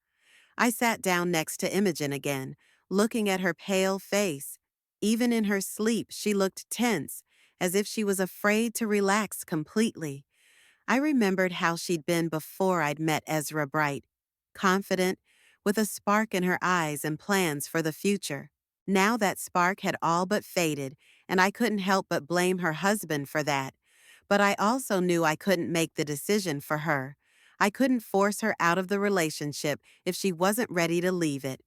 I sat down next to Imogen again, looking at her pale face. Even in her sleep, she looked tense, as if she was afraid to relax completely. I remembered how she'd been before I'd met Ezra Bright, confident, with a spark in her eyes and plans for the future. Now that spark had all but faded, and I couldn't help but blame her husband for that. But I also knew I couldn't make the decision for her. I couldn't force her out of the relationship if she wasn't ready to leave it.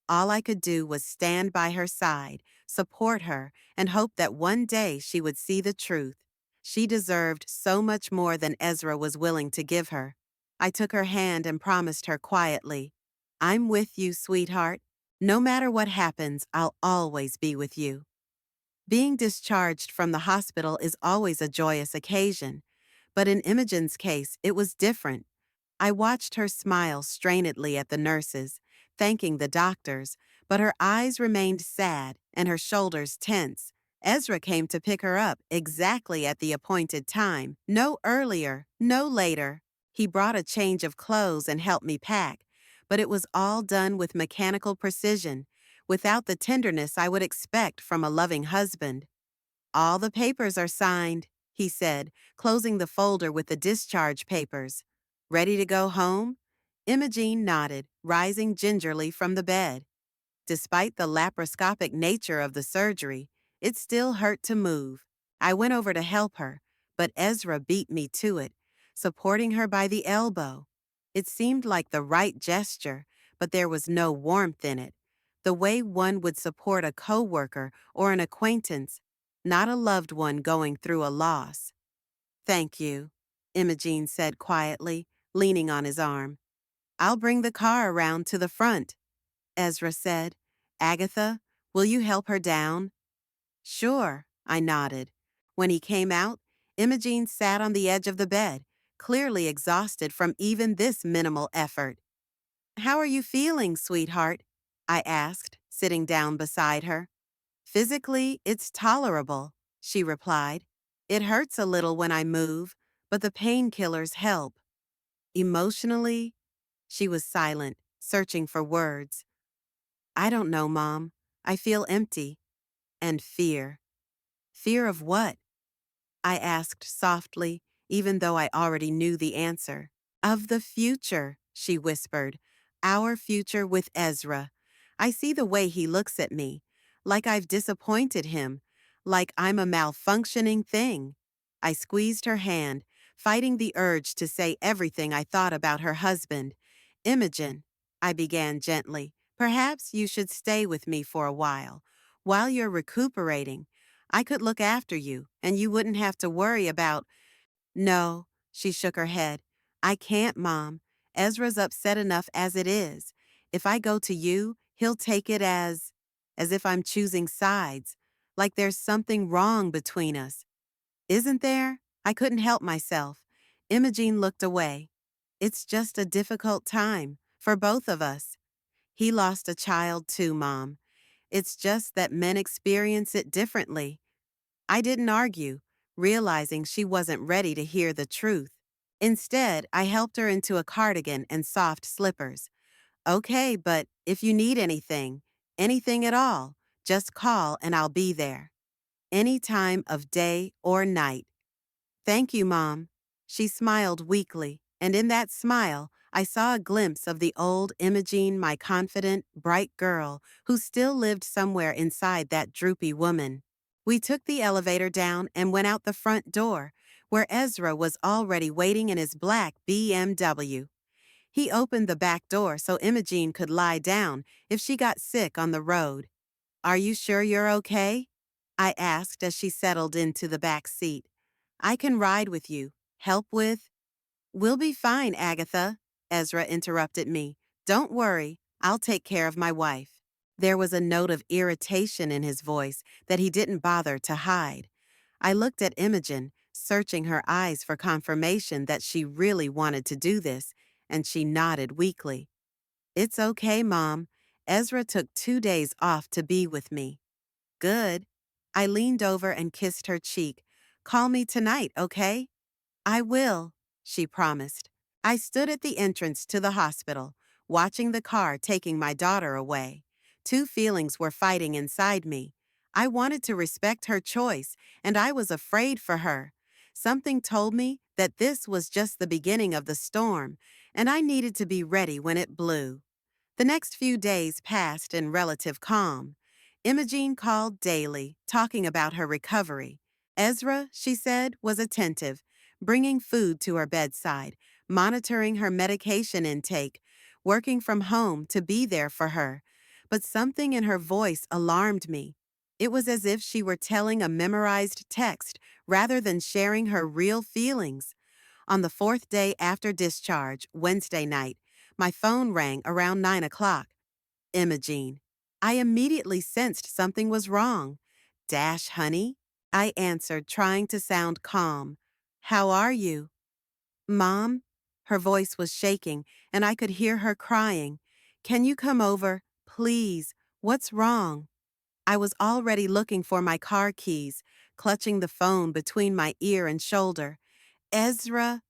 All I could do was stand by her side, support her, and hope that one day she would see the truth. She deserved so much more than Ezra was willing to give her. I took her hand and promised her quietly, I'm with you, sweetheart. No matter what happens, I'll always be with you. Being discharged from the hospital is always a joyous occasion, but in Imogen's case, it was different. I watched her smile strainedly at the nurses, thanking the doctors, but her eyes remained sad and her shoulders tense. Ezra came to pick her up exactly at the appointed time, no earlier, no later. He brought a change of clothes and helped me pack, but it was all done with mechanical precision, without the tenderness I would expect from a loving husband. All the papers are signed, he said, closing the folder with the discharge papers. Ready to go home? Imogene nodded, rising gingerly from the bed. Despite the laparoscopic nature of the surgery, it still hurt to move. I went over to help her, but Ezra beat me to it, supporting her by the elbow. It seemed like the right gesture, but there was no warmth in it. The way one would support a coworker or an acquaintance, not a loved one going through a loss. Thank you, Imogene said quietly, leaning on his arm. I'll bring the car around to the front, Ezra said. Agatha, will you help her down? Sure, I nodded. When he came out, Imogene sat on the edge of the bed, clearly exhausted from even this minimal effort. How are you feeling, sweetheart? I asked, sitting down beside her. Physically, it's tolerable, she replied. It hurts a little when I move, but the painkillers help. Emotionally, she was silent, searching for words. I don't know, Mom. I feel empty. And fear. Fear of what? I asked softly, even though I already knew the answer. Of the future, she whispered. Our future with Ezra. I see the way he looks at me, like I've disappointed him, like I'm a malfunctioning thing. I squeezed her hand, fighting the urge to say everything I thought about her husband. Imogen, I began gently, perhaps you should stay with me for a while. While you're recuperating, I could look after you, and you wouldn't have to worry about— No, she shook her head. I can't, Mom. Ezra's upset enough as it is. If I go to you, he'll take it as if I'm choosing sides, like there's something wrong between us. Isn't there? I couldn't help myself. Imogene looked away. It's just a difficult time, for both of us. He lost a child too, Mom. It's just that men experience it differently. I didn't argue, realizing she wasn't ready to hear the truth. Instead, I helped her into a cardigan and soft slippers. Okay, but if you need anything, anything at all, just call and I'll be there. Any time of day or night. Thank you, Mom. She smiled weakly, and in that smile, I saw a glimpse of the old Imogene, my confident, bright girl who still lived somewhere inside that droopy woman. We took the elevator down and went out the front door, where Ezra was already waiting in his black BMW. He opened the back door so Imogene could lie down if she got sick on the road. Are you sure you're okay? I asked as she settled into the back seat. I can ride with you. Help with? We'll be fine, Agatha, Ezra interrupted me. Don't worry, I'll take care of my wife. There was a note of irritation in his voice that he didn't bother to hide. I looked at Imogen, searching her eyes for confirmation that she really wanted to do this, and she nodded weakly. It's okay, Mom. Ezra took 2 days off to be with me. Good. I leaned over and kissed her cheek. Call me tonight, okay? I will, she promised. I stood at the entrance to the hospital, watching the car taking my daughter away. Two feelings were fighting inside me. I wanted to respect her choice, and I was afraid for her. Something told me that this was just the beginning of the storm, and I needed to be ready when it blew. The next few days passed in relative calm. Imogene called daily, talking about her recovery. Ezra, she said, was attentive, bringing food to her bedside, monitoring her medication intake, working from home to be there for her. But something in her voice alarmed me. It was as if she were telling a memorized text rather than sharing her real feelings. On the fourth day after discharge, Wednesday night, my phone rang around 9 o'clock. Imogene. I immediately sensed something was wrong. Dash, honey? I answered, trying to sound calm. How are you? Mom? Her voice was shaking, and I could hear her crying. Can you come over? Please. What's wrong? I was already looking for my car keys, clutching the phone between my ear and shoulder. Ezra?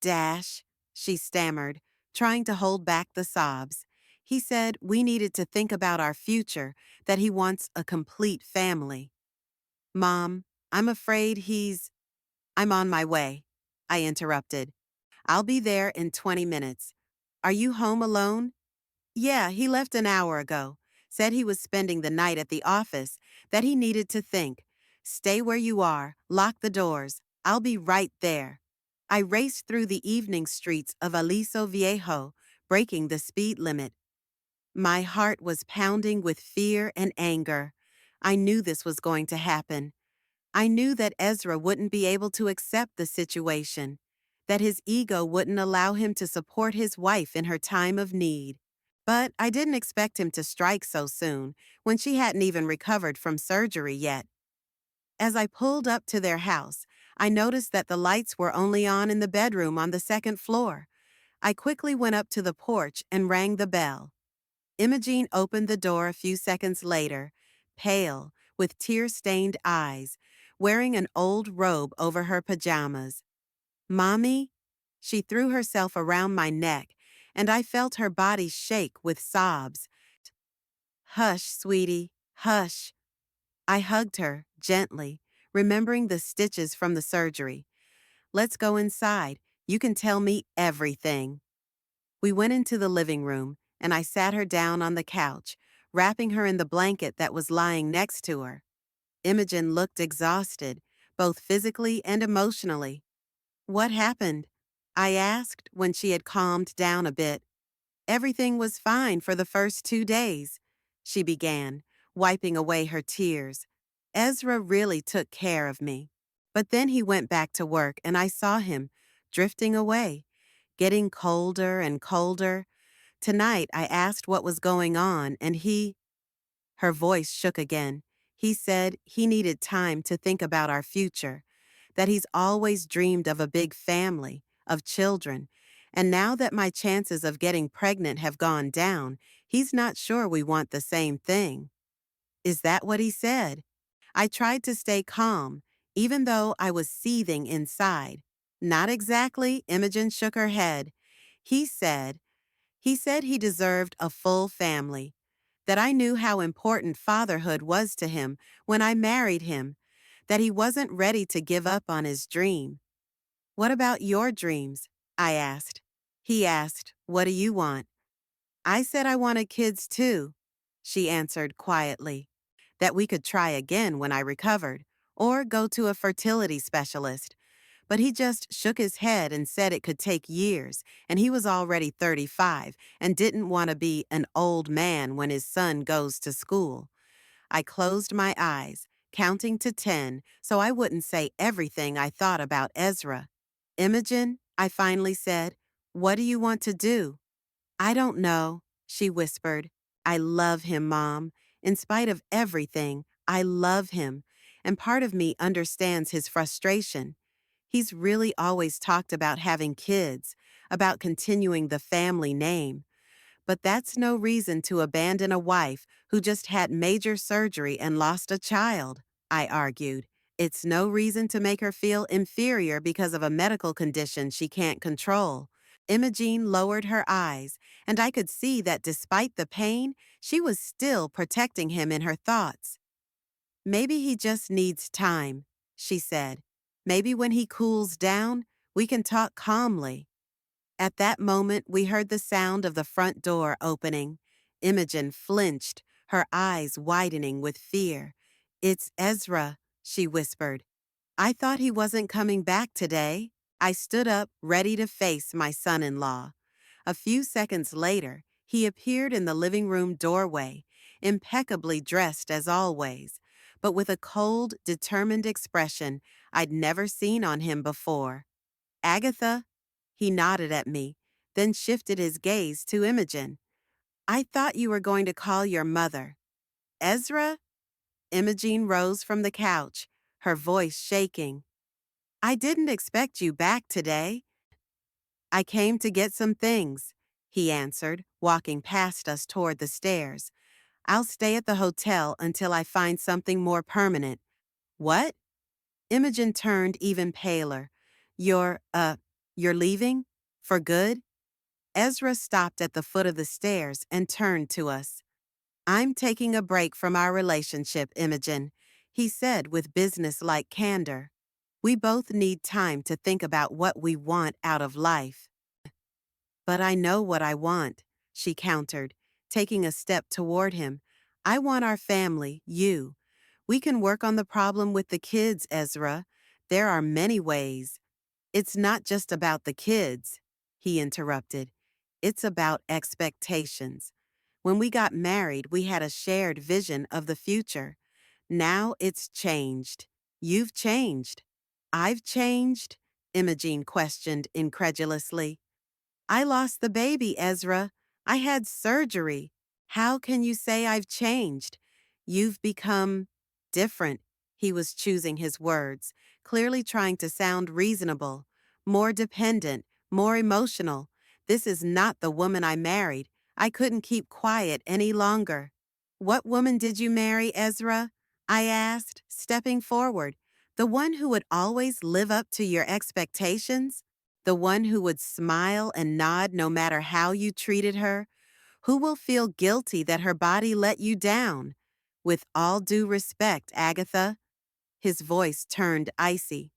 Dash, she stammered, trying to hold back the sobs. He said we needed to think about our future, that he wants a complete family. Mom, I'm afraid I'm on my way, I interrupted. I'll be there in 20 minutes. Are you home alone? Yeah, he left an hour ago. Said he was spending the night at the office, that he needed to think. Stay where you are, lock the doors. I'll be right there. I raced through the evening streets of Aliso Viejo, breaking the speed limit. My heart was pounding with fear and anger. I knew this was going to happen. I knew that Ezra wouldn't be able to accept the situation, that his ego wouldn't allow him to support his wife in her time of need. But I didn't expect him to strike so soon, when she hadn't even recovered from surgery yet. As I pulled up to their house, I noticed that the lights were only on in the bedroom on the second floor. I quickly went up to the porch and rang the bell. Imogene opened the door a few seconds later, pale, with tear-stained eyes, wearing an old robe over her pajamas. Mommy? She threw herself around my neck, and I felt her body shake with sobs. Hush, sweetie, hush. I hugged her, gently, remembering the stitches from the surgery. Let's go inside. You can tell me everything. We went into the living room, and I sat her down on the couch, wrapping her in the blanket that was lying next to her. Imogen looked exhausted, both physically and emotionally. What happened? I asked when she had calmed down a bit. Everything was fine for the first 2 days, she began, wiping away her tears. Ezra really took care of me. But then he went back to work and I saw him, drifting away, getting colder and colder. Tonight I asked what was going on and her voice shook again. He said he needed time to think about our future, that he's always dreamed of a big family, of children, and now that my chances of getting pregnant have gone down, he's not sure we want the same thing. Is that what he said? I tried to stay calm, even though I was seething inside. Not exactly, Imogen shook her head. He said, he said he deserved a full family, that I knew how important fatherhood was to him when I married him, that he wasn't ready to give up on his dream. What about your dreams? I asked. He asked, what do you want? I said I wanted kids too, she answered quietly, that we could try again when I recovered, or go to a fertility specialist. But he just shook his head and said it could take years, and he was already 35 and didn't want to be an old man when his son goes to school. I closed my eyes, counting to 10 so I wouldn't say everything I thought about Ezra. Imogen, I finally said, what do you want to do? I don't know, she whispered. I love him, Mom. In spite of everything, I love him, and part of me understands his frustration. He's really always talked about having kids, about continuing the family name. But that's no reason to abandon a wife who just had major surgery and lost a child, I argued. It's no reason to make her feel inferior because of a medical condition she can't control. Imogene lowered her eyes, and I could see that despite the pain, she was still protecting him in her thoughts. Maybe he just needs time, she said. Maybe when he cools down, we can talk calmly. At that moment, we heard the sound of the front door opening. Imogen flinched, her eyes widening with fear. It's Ezra, she whispered. I thought he wasn't coming back today. I stood up, ready to face my son-in-law. A few seconds later, he appeared in the living room doorway, impeccably dressed as always, but with a cold, determined expression I'd never seen on him before. Agatha? He nodded at me, then shifted his gaze to Imogen. I thought you were going to call your mother. Ezra? Imogen rose from the couch, her voice shaking. I didn't expect you back today. I came to get some things, he answered, walking past us toward the stairs. I'll stay at the hotel until I find something more permanent. What? Imogen turned even paler. You're leaving? For good? Ezra stopped at the foot of the stairs and turned to us. I'm taking a break from our relationship, Imogen, he said with business-like candor. We both need time to think about what we want out of life. But I know what I want, she countered, taking a step toward him. I want our family, you. We can work on the problem with the kids, Ezra. There are many ways. It's not just about the kids, he interrupted. It's about expectations. When we got married, we had a shared vision of the future. Now it's changed. You've changed. I've changed? Imogene questioned incredulously. I lost the baby, Ezra. I had surgery. How can you say I've changed? You've become different. He was choosing his words, clearly trying to sound reasonable, more dependent, more emotional. This is not the woman I married. I couldn't keep quiet any longer. What woman did you marry, Ezra? I asked, stepping forward. The one who would always live up to your expectations? The one who would smile and nod no matter how you treated her? Who will feel guilty that her body let you down? With all due respect, Agatha. His voice turned icy.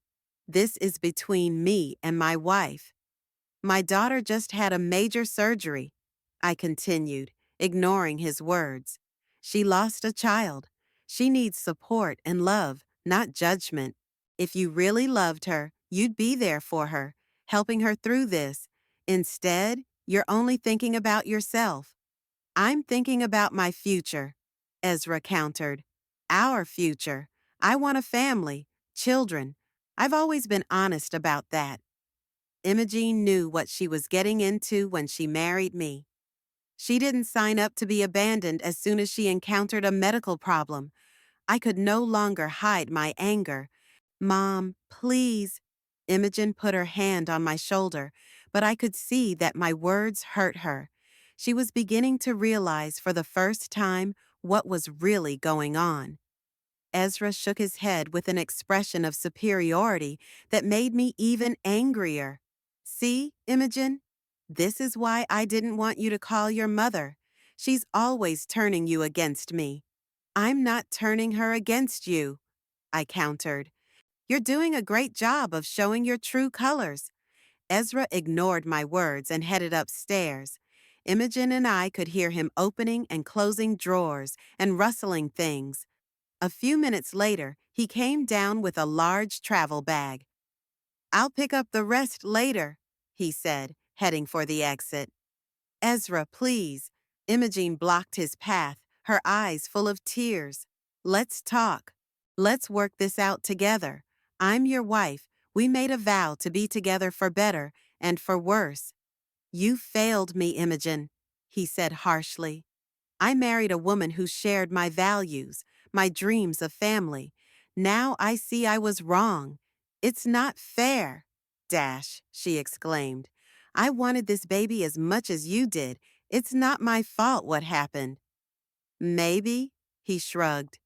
This is between me and my wife. My daughter just had a major surgery, I continued, ignoring his words. She lost a child. She needs support and love, not judgment. If you really loved her, you'd be there for her, helping her through this. Instead, you're only thinking about yourself. I'm thinking about my future, Ezra countered. Our future. I want a family, children. I've always been honest about that. Imogene knew what she was getting into when she married me. She didn't sign up to be abandoned as soon as she encountered a medical problem. I could no longer hide my anger. Mom, please. Imogen put her hand on my shoulder, but I could see that my words hurt her. She was beginning to realize for the first time what was really going on. Ezra shook his head with an expression of superiority that made me even angrier. See, Imogen? This is why I didn't want you to call your mother. She's always turning you against me. I'm not turning her against you, I countered. You're doing a great job of showing your true colors. Ezra ignored my words and headed upstairs. Imogen and I could hear him opening and closing drawers and rustling things. A few minutes later, he came down with a large travel bag. I'll pick up the rest later, he said, heading for the exit. Ezra, please. Imogen blocked his path, her eyes full of tears. Let's talk. Let's work this out together. I'm your wife. We made a vow to be together for better and for worse. You failed me, Imogen, he said harshly. I married a woman who shared my values, my dreams of family. Now I see I was wrong. It's not fair. She exclaimed. I wanted this baby as much as you did. It's not my fault what happened. Maybe, he shrugged.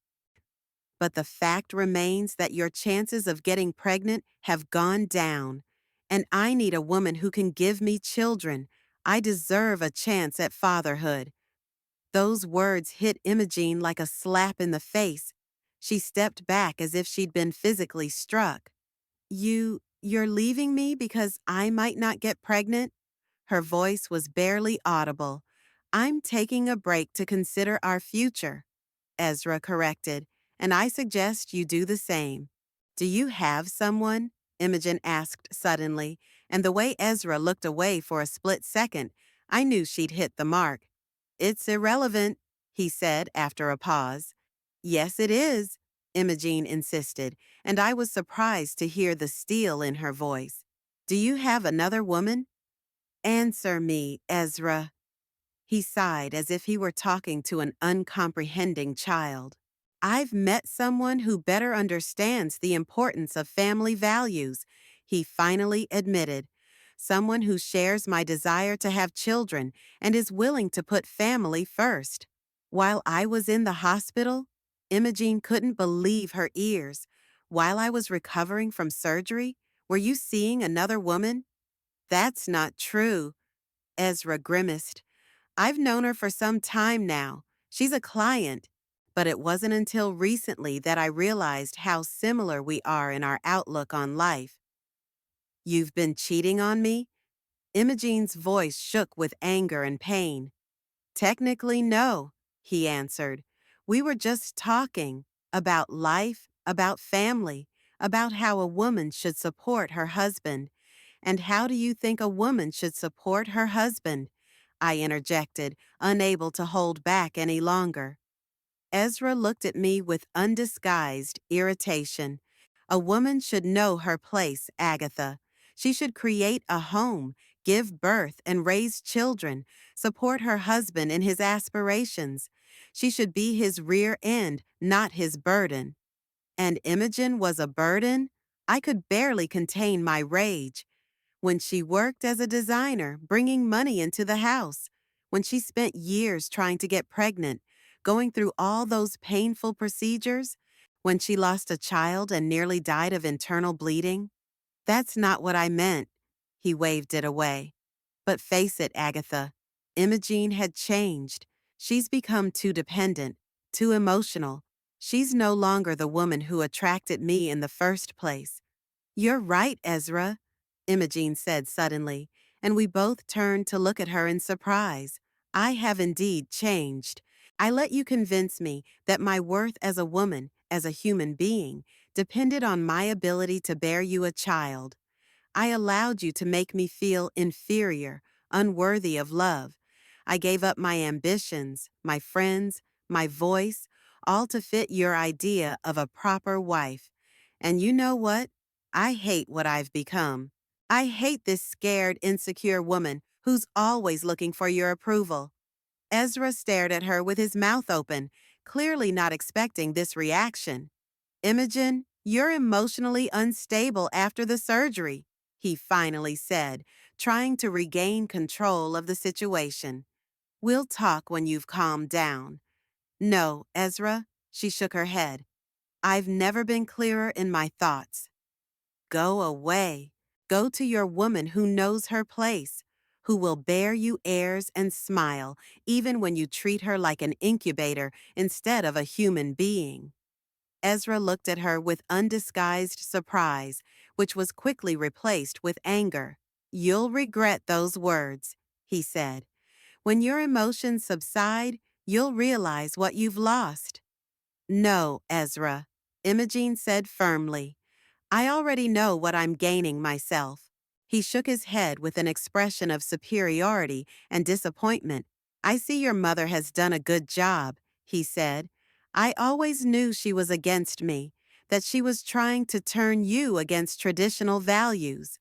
But the fact remains that your chances of getting pregnant have gone down. And I need a woman who can give me children. I deserve a chance at fatherhood. Those words hit Imogen like a slap in the face. She stepped back as if she'd been physically struck. You're leaving me because I might not get pregnant? Her voice was barely audible. I'm taking a break to consider our future, Ezra corrected, and I suggest you do the same. Do you have someone? Imogen asked suddenly, and the way Ezra looked away for a split second, I knew she'd hit the mark. It's irrelevant, he said after a pause. Yes, it is, Imogen insisted, and I was surprised to hear the steel in her voice. Do you have another woman? Answer me, Ezra. He sighed as if he were talking to an uncomprehending child. I've met someone who better understands the importance of family values, he finally admitted. Someone who shares my desire to have children and is willing to put family first. While I was in the hospital, Imogen couldn't believe her ears. While I was recovering from surgery, were you seeing another woman? That's not true, Ezra grimaced. I've known her for some time now. She's a client. But it wasn't until recently that I realized how similar we are in our outlook on life. You've been cheating on me? Imogen's voice shook with anger and pain. Technically, no, he answered. We were just talking about life, about family, about how a woman should support her husband. And how do you think a woman should support her husband? I interjected, unable to hold back any longer. Ezra looked at me with undisguised irritation. A woman should know her place, Agatha. She should create a home, give birth and raise children, support her husband in his aspirations. She should be his rear end, not his burden. And Imogen was a burden? I could barely contain my rage. When she worked as a designer, bringing money into the house. When she spent years trying to get pregnant, going through all those painful procedures. When she lost a child and nearly died of internal bleeding. That's not what I meant. He waved it away. But face it, Agatha. Imogen had changed. She's become too dependent, too emotional. She's no longer the woman who attracted me in the first place. You're right, Ezra, Imogen said suddenly, and we both turned to look at her in surprise. I have indeed changed. I let you convince me that my worth as a woman, as a human being, depended on my ability to bear you a child. I allowed you to make me feel inferior, unworthy of love. I gave up my ambitions, my friends, my voice, all to fit your idea of a proper wife. And you know what? I hate what I've become. I hate this scared, insecure woman who's always looking for your approval. Ezra stared at her with his mouth open, clearly not expecting this reaction. Imogen, you're emotionally unstable after the surgery, he finally said, trying to regain control of the situation. We'll talk when you've calmed down. No, Ezra, she shook her head. I've never been clearer in my thoughts. Go away. Go to your woman who knows her place, who will bear you airs and smile, even when you treat her like an incubator instead of a human being. Ezra looked at her with undisguised surprise, which was quickly replaced with anger. You'll regret those words, he said. When your emotions subside, you'll realize what you've lost. No, Ezra, Imogene said firmly. I already know what I'm gaining myself. He shook his head with an expression of superiority and disappointment. I see your mother has done a good job, he said. I always knew she was against me, that she was trying to turn you against traditional values.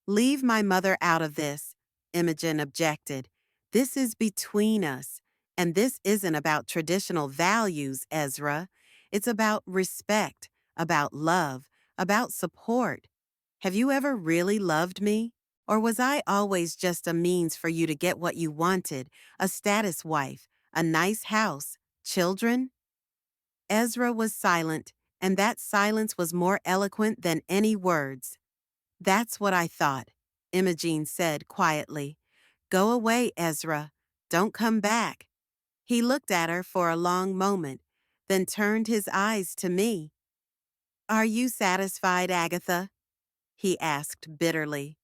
Leave my mother out of this, Imogen objected. This is between us, and this isn't about traditional values, Ezra. It's about respect, about love, about support. Have you ever really loved me? Or was I always just a means for you to get what you wanted, a status wife, a nice house, children? Ezra was silent, and that silence was more eloquent than any words. That's what I thought, Imogene said quietly. Go away, Ezra. Don't come back. He looked at her for a long moment, then turned his eyes to me. Are you satisfied, Agatha? He asked bitterly.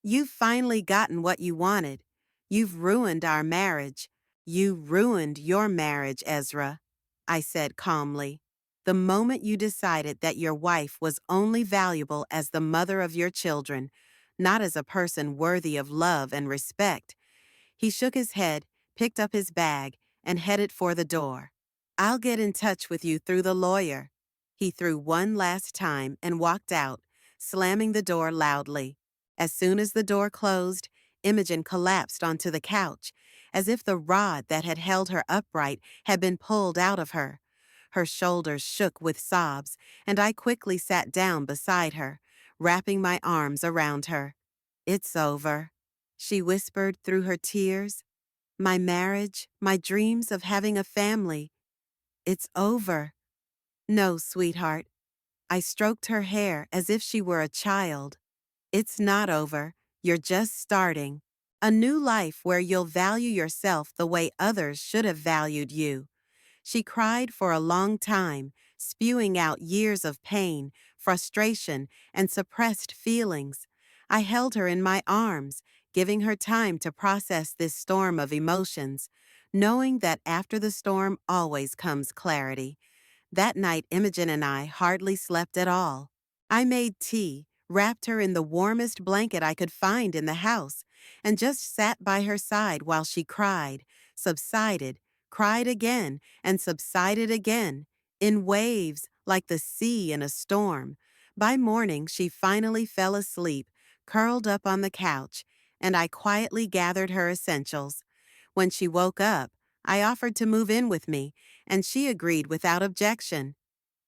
You've finally gotten what you wanted. You've ruined our marriage. You ruined your marriage, Ezra, I said calmly. The moment you decided that your wife was only valuable as the mother of your children, not as a person worthy of love and respect. He shook his head, picked up his bag, and headed for the door. I'll get in touch with you through the lawyer. He threw one last time and walked out, slamming the door loudly. As soon as the door closed, Imogen collapsed onto the couch, as if the rod that had held her upright had been pulled out of her. Her shoulders shook with sobs, and I quickly sat down beside her, wrapping my arms around her. It's over, she whispered through her tears. My marriage, my dreams of having a family. It's over. No, sweetheart. I stroked her hair as if she were a child. It's not over. You're just starting. A new life where you'll value yourself the way others should have valued you. She cried for a long time, spewing out years of pain, frustration, and suppressed feelings. I held her in my arms, giving her time to process this storm of emotions, knowing that after the storm always comes clarity. That night, Imogen and I hardly slept at all. I made tea, wrapped her in the warmest blanket I could find in the house, and just sat by her side while she cried, subsided, cried again, and subsided again, in waves like the sea in a storm. By morning, she finally fell asleep, curled up on the couch, and I quietly gathered her essentials. When she woke up, I offered to move in with me, and she agreed without objection.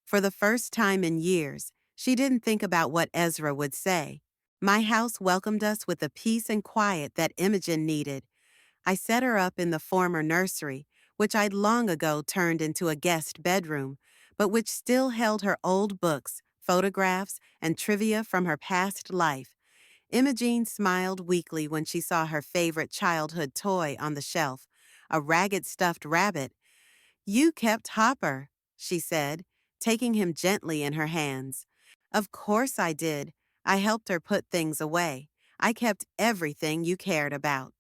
For the first time in years, she didn't think about what Ezra would say. My house welcomed us with the peace and quiet that Imogen needed. I set her up in the former nursery, which I'd long ago turned into a guest bedroom, but which still held her old books, photographs, and trivia from her past life. Imogene smiled weakly when she saw her favorite childhood toy on the shelf, a ragged stuffed rabbit. You kept Hopper, she said, taking him gently in her hands. Of course I did. I helped her put things away. I kept everything you cared about.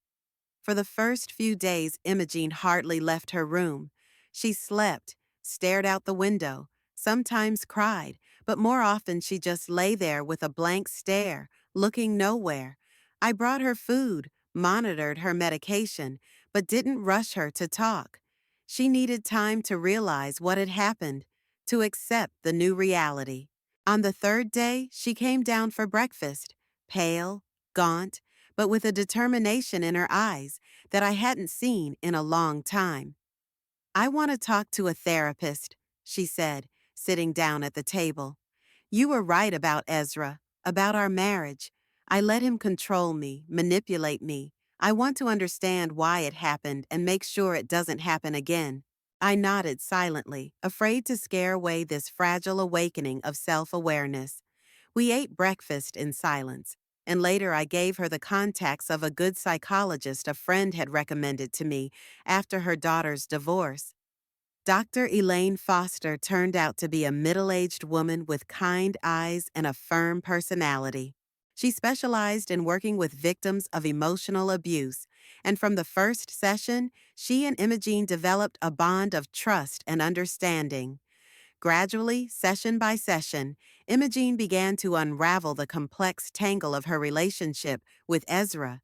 For the first few days, Imogene hardly left her room. She slept, stared out the window, sometimes cried, but more often she just lay there with a blank stare, looking nowhere. I brought her food, monitored her medication, but didn't rush her to talk. She needed time to realize what had happened, to accept the new reality. On the third day, she came down for breakfast, pale, gaunt, but with a determination in her eyes that I hadn't seen in a long time. I want to talk to a therapist, she said, sitting down at the table. You were right about Ezra, about our marriage. I let him control me, manipulate me. I want to understand why it happened and make sure it doesn't happen again. I nodded silently, afraid to scare away this fragile awakening of self-awareness. We ate breakfast in silence, and later I gave her the contacts of a good psychologist a friend had recommended to me after her daughter's divorce. Dr. Elaine Foster turned out to be a middle-aged woman with kind eyes and a firm personality. She specialized in working with victims of emotional abuse, and from the first session, she and Imogene developed a bond of trust and understanding. Gradually, session by session, Imogene began to unravel the complex tangle of her relationship with Ezra.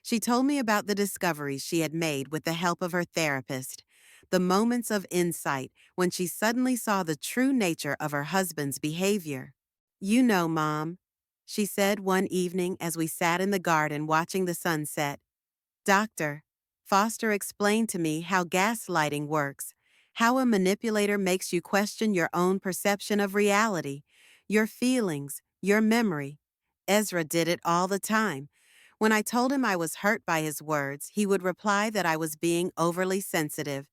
She told me about the discoveries she had made with the help of her therapist, the moments of insight when she suddenly saw the true nature of her husband's behavior. You know, Mom, she said one evening as we sat in the garden watching the sunset. Doctor, Foster explained to me how gaslighting works, how a manipulator makes you question your own perception of reality, your feelings, your memory. Ezra did it all the time. When I told him I was hurt by his words, he would reply that I was being overly sensitive.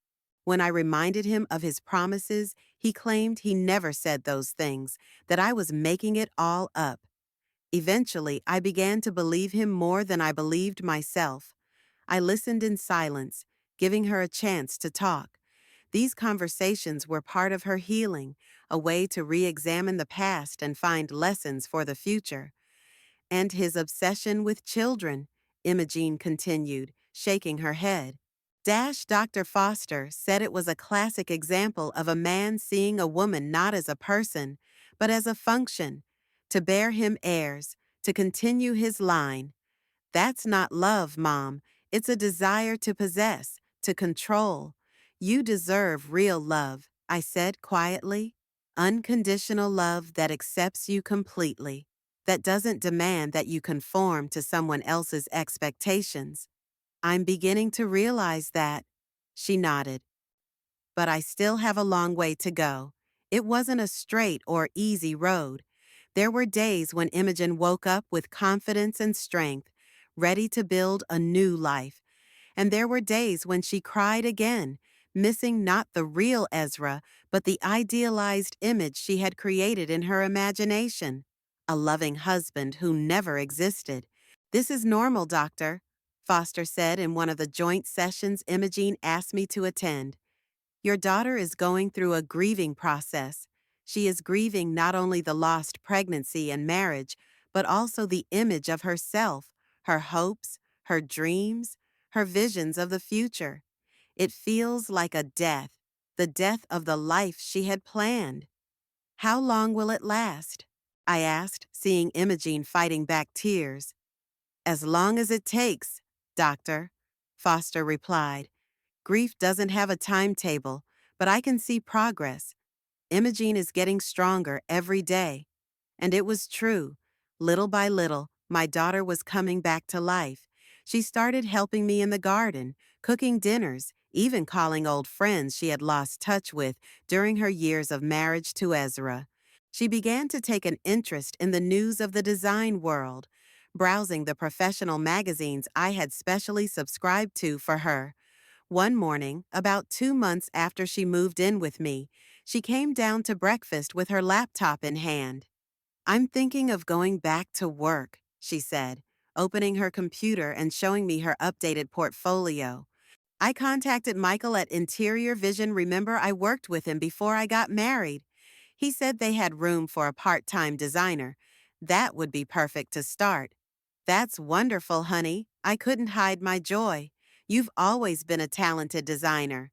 When I reminded him of his promises, he claimed he never said those things, that I was making it all up. Eventually, I began to believe him more than I believed myself. I listened in silence, giving her a chance to talk. These conversations were part of her healing, a way to re-examine the past and find lessons for the future. And his obsession with children, Imogene continued, shaking her head. Dr. Foster said it was a classic example of a man seeing a woman not as a person, but as a function, to bear him heirs, to continue his line. That's not love, Mom. It's a desire to possess, to control. You deserve real love, I said quietly. Unconditional love that accepts you completely, that doesn't demand that you conform to someone else's expectations. I'm beginning to realize that. She nodded. But I still have a long way to go. It wasn't a straight or easy road. There were days when Imogen woke up with confidence and strength, ready to build a new life. And there were days when she cried again, missing not the real Ezra, but the idealized image she had created in her imagination. A loving husband who never existed. This is normal, Doctor, Foster said in one of the joint sessions Imogene asked me to attend. Your daughter is going through a grieving process. She is grieving not only the lost pregnancy and marriage, but also the image of herself, her hopes, her dreams, her visions of the future. It feels like a death, the death of the life she had planned. How long will it last? I asked, seeing Imogene fighting back tears. As long as it takes, Doctor, Foster replied. Grief doesn't have a timetable, but I can see progress. Imogene is getting stronger every day. And it was true. Little by little, my daughter was coming back to life. She started helping me in the garden, cooking dinners, even calling old friends she had lost touch with during her years of marriage to Ezra. She began to take an interest in the news of the design world, browsing the professional magazines I had specially subscribed to for her. One morning, about 2 months after she moved in with me, she came down to breakfast with her laptop in hand. I'm thinking of going back to work, she said, opening her computer and showing me her updated portfolio. I contacted Michael at Interior Vision. Remember, I worked with him before I got married. He said they had room for a part-time designer. That would be perfect to start. That's wonderful, honey. I couldn't hide my joy. You've always been a talented designer.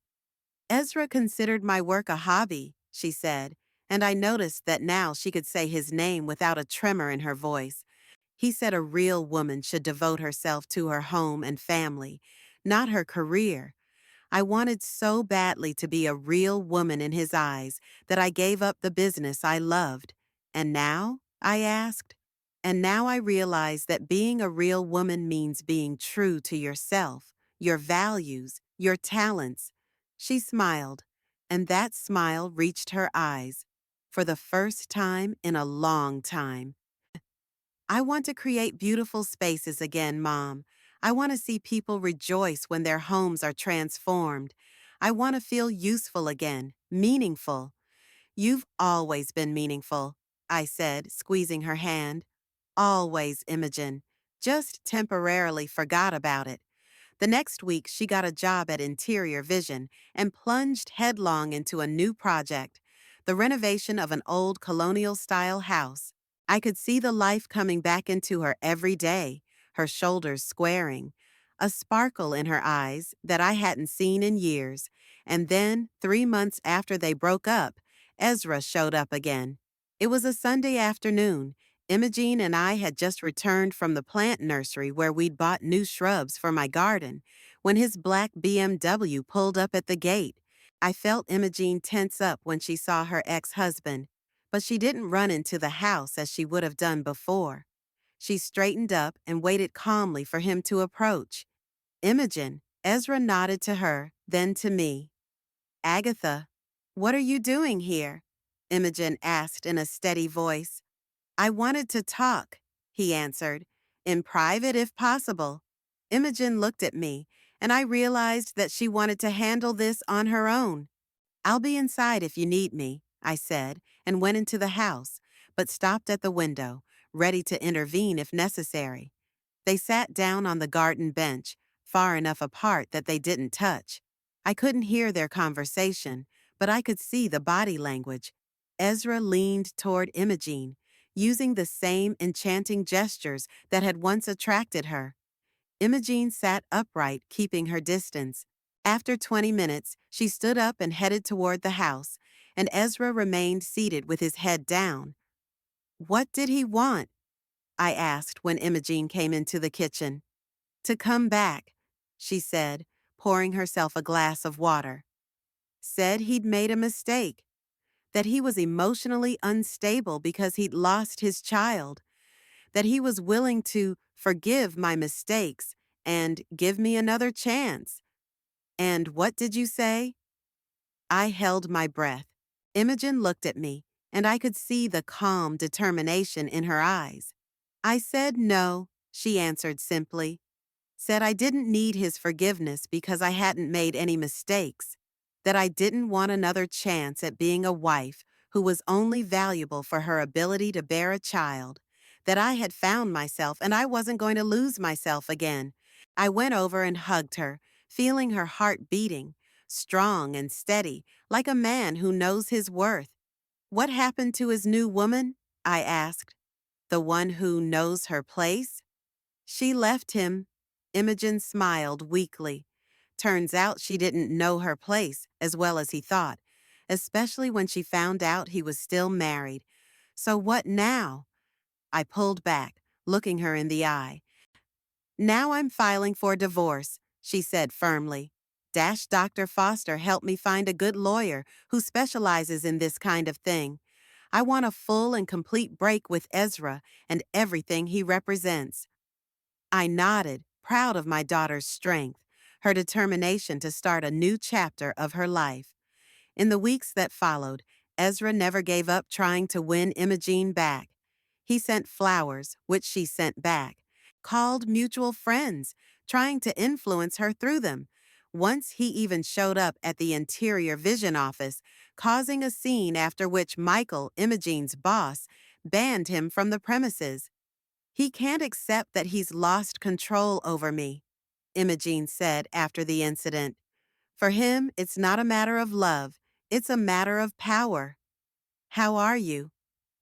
Ezra considered my work a hobby, she said, and I noticed that now she could say his name without a tremor in her voice. He said a real woman should devote herself to her home and family, not her career. I wanted so badly to be a real woman in his eyes that I gave up the business I loved. And now? I asked. And now I realize that being a real woman means being true to yourself, your values, your talents. She smiled, and that smile reached her eyes. For the first time in a long time. I want to create beautiful spaces again, Mom. I want to see people rejoice when their homes are transformed. I want to feel useful again, meaningful. You've always been meaningful, I said, squeezing her hand. Always, Imogen. Just temporarily forgot about it. The next week, she got a job at Interior Vision and plunged headlong into a new project, the renovation of an old colonial-style house. I could see the life coming back into her every day, her shoulders squaring, a sparkle in her eyes that I hadn't seen in years. And then, 3 months after they broke up, Ezra showed up again. It was a Sunday afternoon. Imogene and I had just returned from the plant nursery where we'd bought new shrubs for my garden when his black BMW pulled up at the gate. I felt Imogene tense up when she saw her ex-husband, but she didn't run into the house as she would have done before. She straightened up and waited calmly for him to approach. Imogen, Ezra nodded to her, then to me. Agatha, what are you doing here? Imogen asked in a steady voice. I wanted to talk, he answered, in private if possible. Imogen looked at me, and I realized that she wanted to handle this on her own. I'll be inside if you need me, I said, and went into the house, but stopped at the window, ready to intervene if necessary. They sat down on the garden bench, far enough apart that they didn't touch. I couldn't hear their conversation, but I could see the body language. Ezra leaned toward Imogene, using the same enchanting gestures that had once attracted her. Imogene sat upright, keeping her distance. After 20 minutes, she stood up and headed toward the house, and Ezra remained seated with his head down. What did he want? I asked when Imogene came into the kitchen. To come back, she said, pouring herself a glass of water. Said he'd made a mistake, that he was emotionally unstable because he'd lost his child, that he was willing to forgive my mistakes and give me another chance. And what did you say? I held my breath. Imogen looked at me, and I could see the calm determination in her eyes. I said no, she answered simply. Said I didn't need his forgiveness because I hadn't made any mistakes, that I didn't want another chance at being a wife who was only valuable for her ability to bear a child, that I had found myself and I wasn't going to lose myself again. I went over and hugged her, feeling her heart beating, strong and steady, like a man who knows his worth. What happened to his new woman? I asked. The one who knows her place? She left him. Imogen smiled weakly. Turns out she didn't know her place as well as he thought, especially when she found out he was still married. So what now? I pulled back, looking her in the eye. Now I'm filing for divorce, she said firmly. Dr. Foster helped me find a good lawyer who specializes in this kind of thing. I want a full and complete break with Ezra and everything he represents. I nodded, proud of my daughter's strength, her determination to start a new chapter of her life. In the weeks that followed, Ezra never gave up trying to win Imogene back. He sent flowers, which she sent back, called mutual friends, trying to influence her through them. Once he even showed up at the Interior Vision office, causing a scene after which Michael, Imogene's boss, banned him from the premises. He can't accept that he's lost control over me, Imogene said after the incident. For him, it's not a matter of love, it's a matter of power. How are you?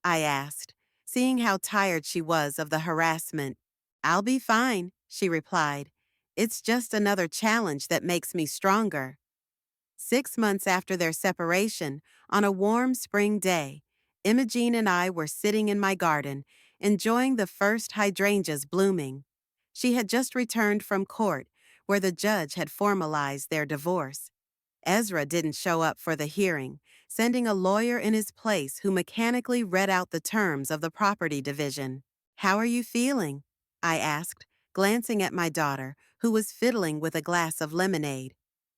I asked, seeing how tired she was of the harassment. I'll be fine, she replied. It's just another challenge that makes me stronger. 6 months after their separation, on a warm spring day, Imogene and I were sitting in my garden, enjoying the first hydrangeas blooming. She had just returned from court, where the judge had formalized their divorce. Ezra didn't show up for the hearing, sending a lawyer in his place who mechanically read out the terms of the property division. How are you feeling? I asked, glancing at my daughter, who was fiddling with a glass of lemonade.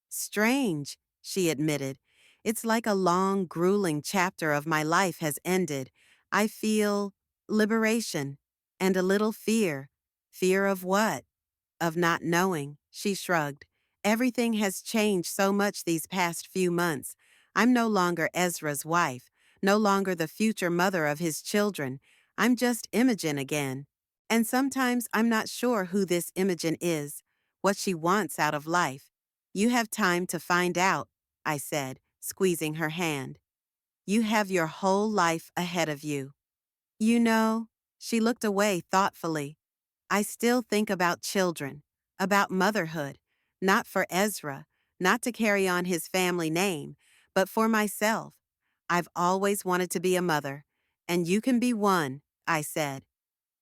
Strange, she admitted. It's like a long, grueling chapter of my life has ended. I feel liberation and a little fear. Fear of what? Of not knowing, she shrugged. Everything has changed so much these past few months. I'm no longer Ezra's wife, no longer the future mother of his children. I'm just Imogen again. And sometimes I'm not sure who this Imogen is, what she wants out of life. You have time to find out, I said, squeezing her hand. You have your whole life ahead of you. You know, she looked away thoughtfully. I still think about children, about motherhood, not for Ezra, not to carry on his family name, but for myself. I've always wanted to be a mother, and you can be one, I said.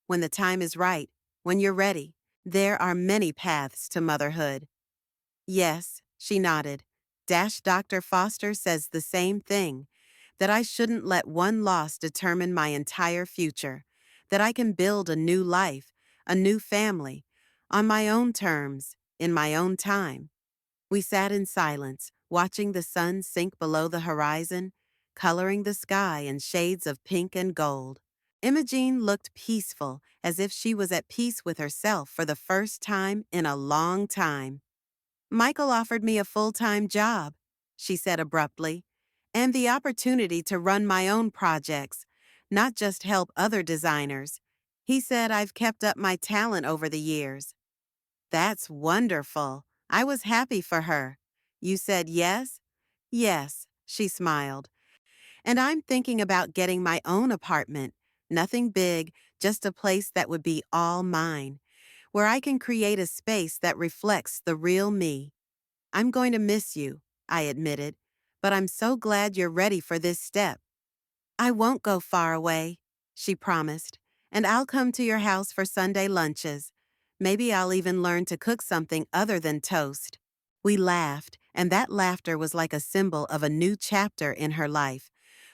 When the time is right, when you're ready, there are many paths to motherhood. Yes, she nodded. Dr. Foster says the same thing, that I shouldn't let one loss determine my entire future, that I can build a new life, a new family, on my own terms, in my own time. We sat in silence, watching the sun sink below the horizon, coloring the sky in shades of pink and gold. Imogene looked peaceful, as if she was at peace with herself for the first time in a long time. Michael offered me a full-time job, she said abruptly, and the opportunity to run my own projects, not just help other designers. He said I've kept up my talent over the years. That's wonderful. I was happy for her. You said yes? Yes, she smiled. And I'm thinking about getting my own apartment. Nothing big, just a place that would be all mine, where I can create a space that reflects the real me. I'm going to miss you, I admitted, but I'm so glad you're ready for this step. I won't go far away, she promised, and I'll come to your house for Sunday lunches. Maybe I'll even learn to cook something other than toast. We laughed, and that laughter was like a symbol of a new chapter in her life,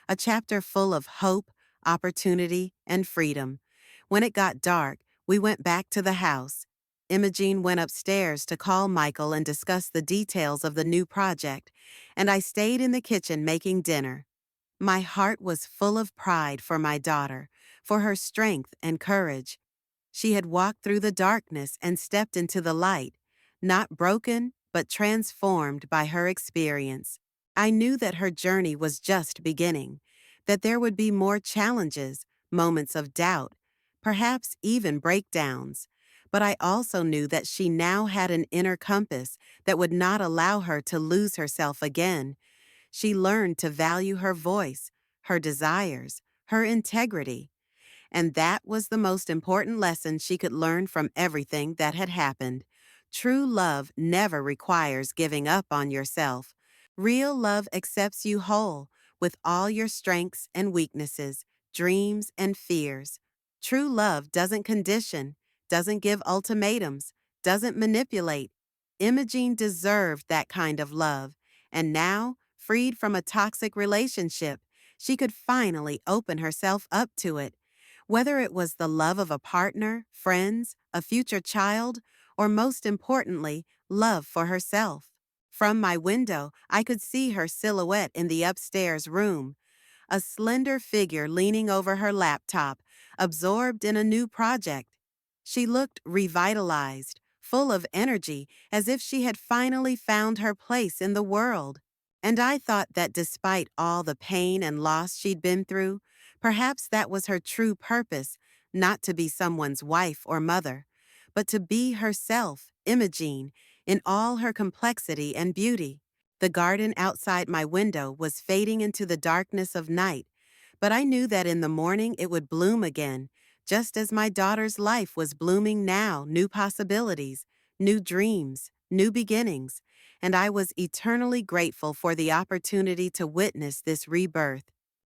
a chapter full of hope, opportunity, and freedom. When it got dark, we went back to the house. Imogene went upstairs to call Michael and discuss the details of the new project, and I stayed in the kitchen making dinner. My heart was full of pride for my daughter, for her strength and courage. She had walked through the darkness and stepped into the light, not broken, but transformed by her experience. I knew that her journey was just beginning, that there would be more challenges, moments of doubt, perhaps even breakdowns. But I also knew that she now had an inner compass that would not allow her to lose herself again. She learned to value her voice, her desires, her integrity. And that was the most important lesson she could learn from everything that had happened. True love never requires giving up on yourself. Real love accepts you whole, with all your strengths and weaknesses, dreams and fears. True love doesn't condition, doesn't give ultimatums, doesn't manipulate. Imogene deserved that kind of love, and now, freed from a toxic relationship, she could finally open herself up to it. Whether it was the love of a partner, friends, a future child, or most importantly, love for herself. From my window, I could see her silhouette in the upstairs room, a slender figure leaning over her laptop, absorbed in a new project. She looked revitalized, full of energy, as if she had finally found her place in the world. And I thought that despite all the pain and loss she'd been through, perhaps that was her true purpose, not to be someone's wife or mother, but to be herself, Imogene, in all her complexity and beauty. The garden outside my window was fading into the darkness of night, but I knew that in the morning it would bloom again, just as my daughter's life was blooming now, new possibilities, new dreams, new beginnings, and I was eternally grateful for the opportunity to witness this rebirth.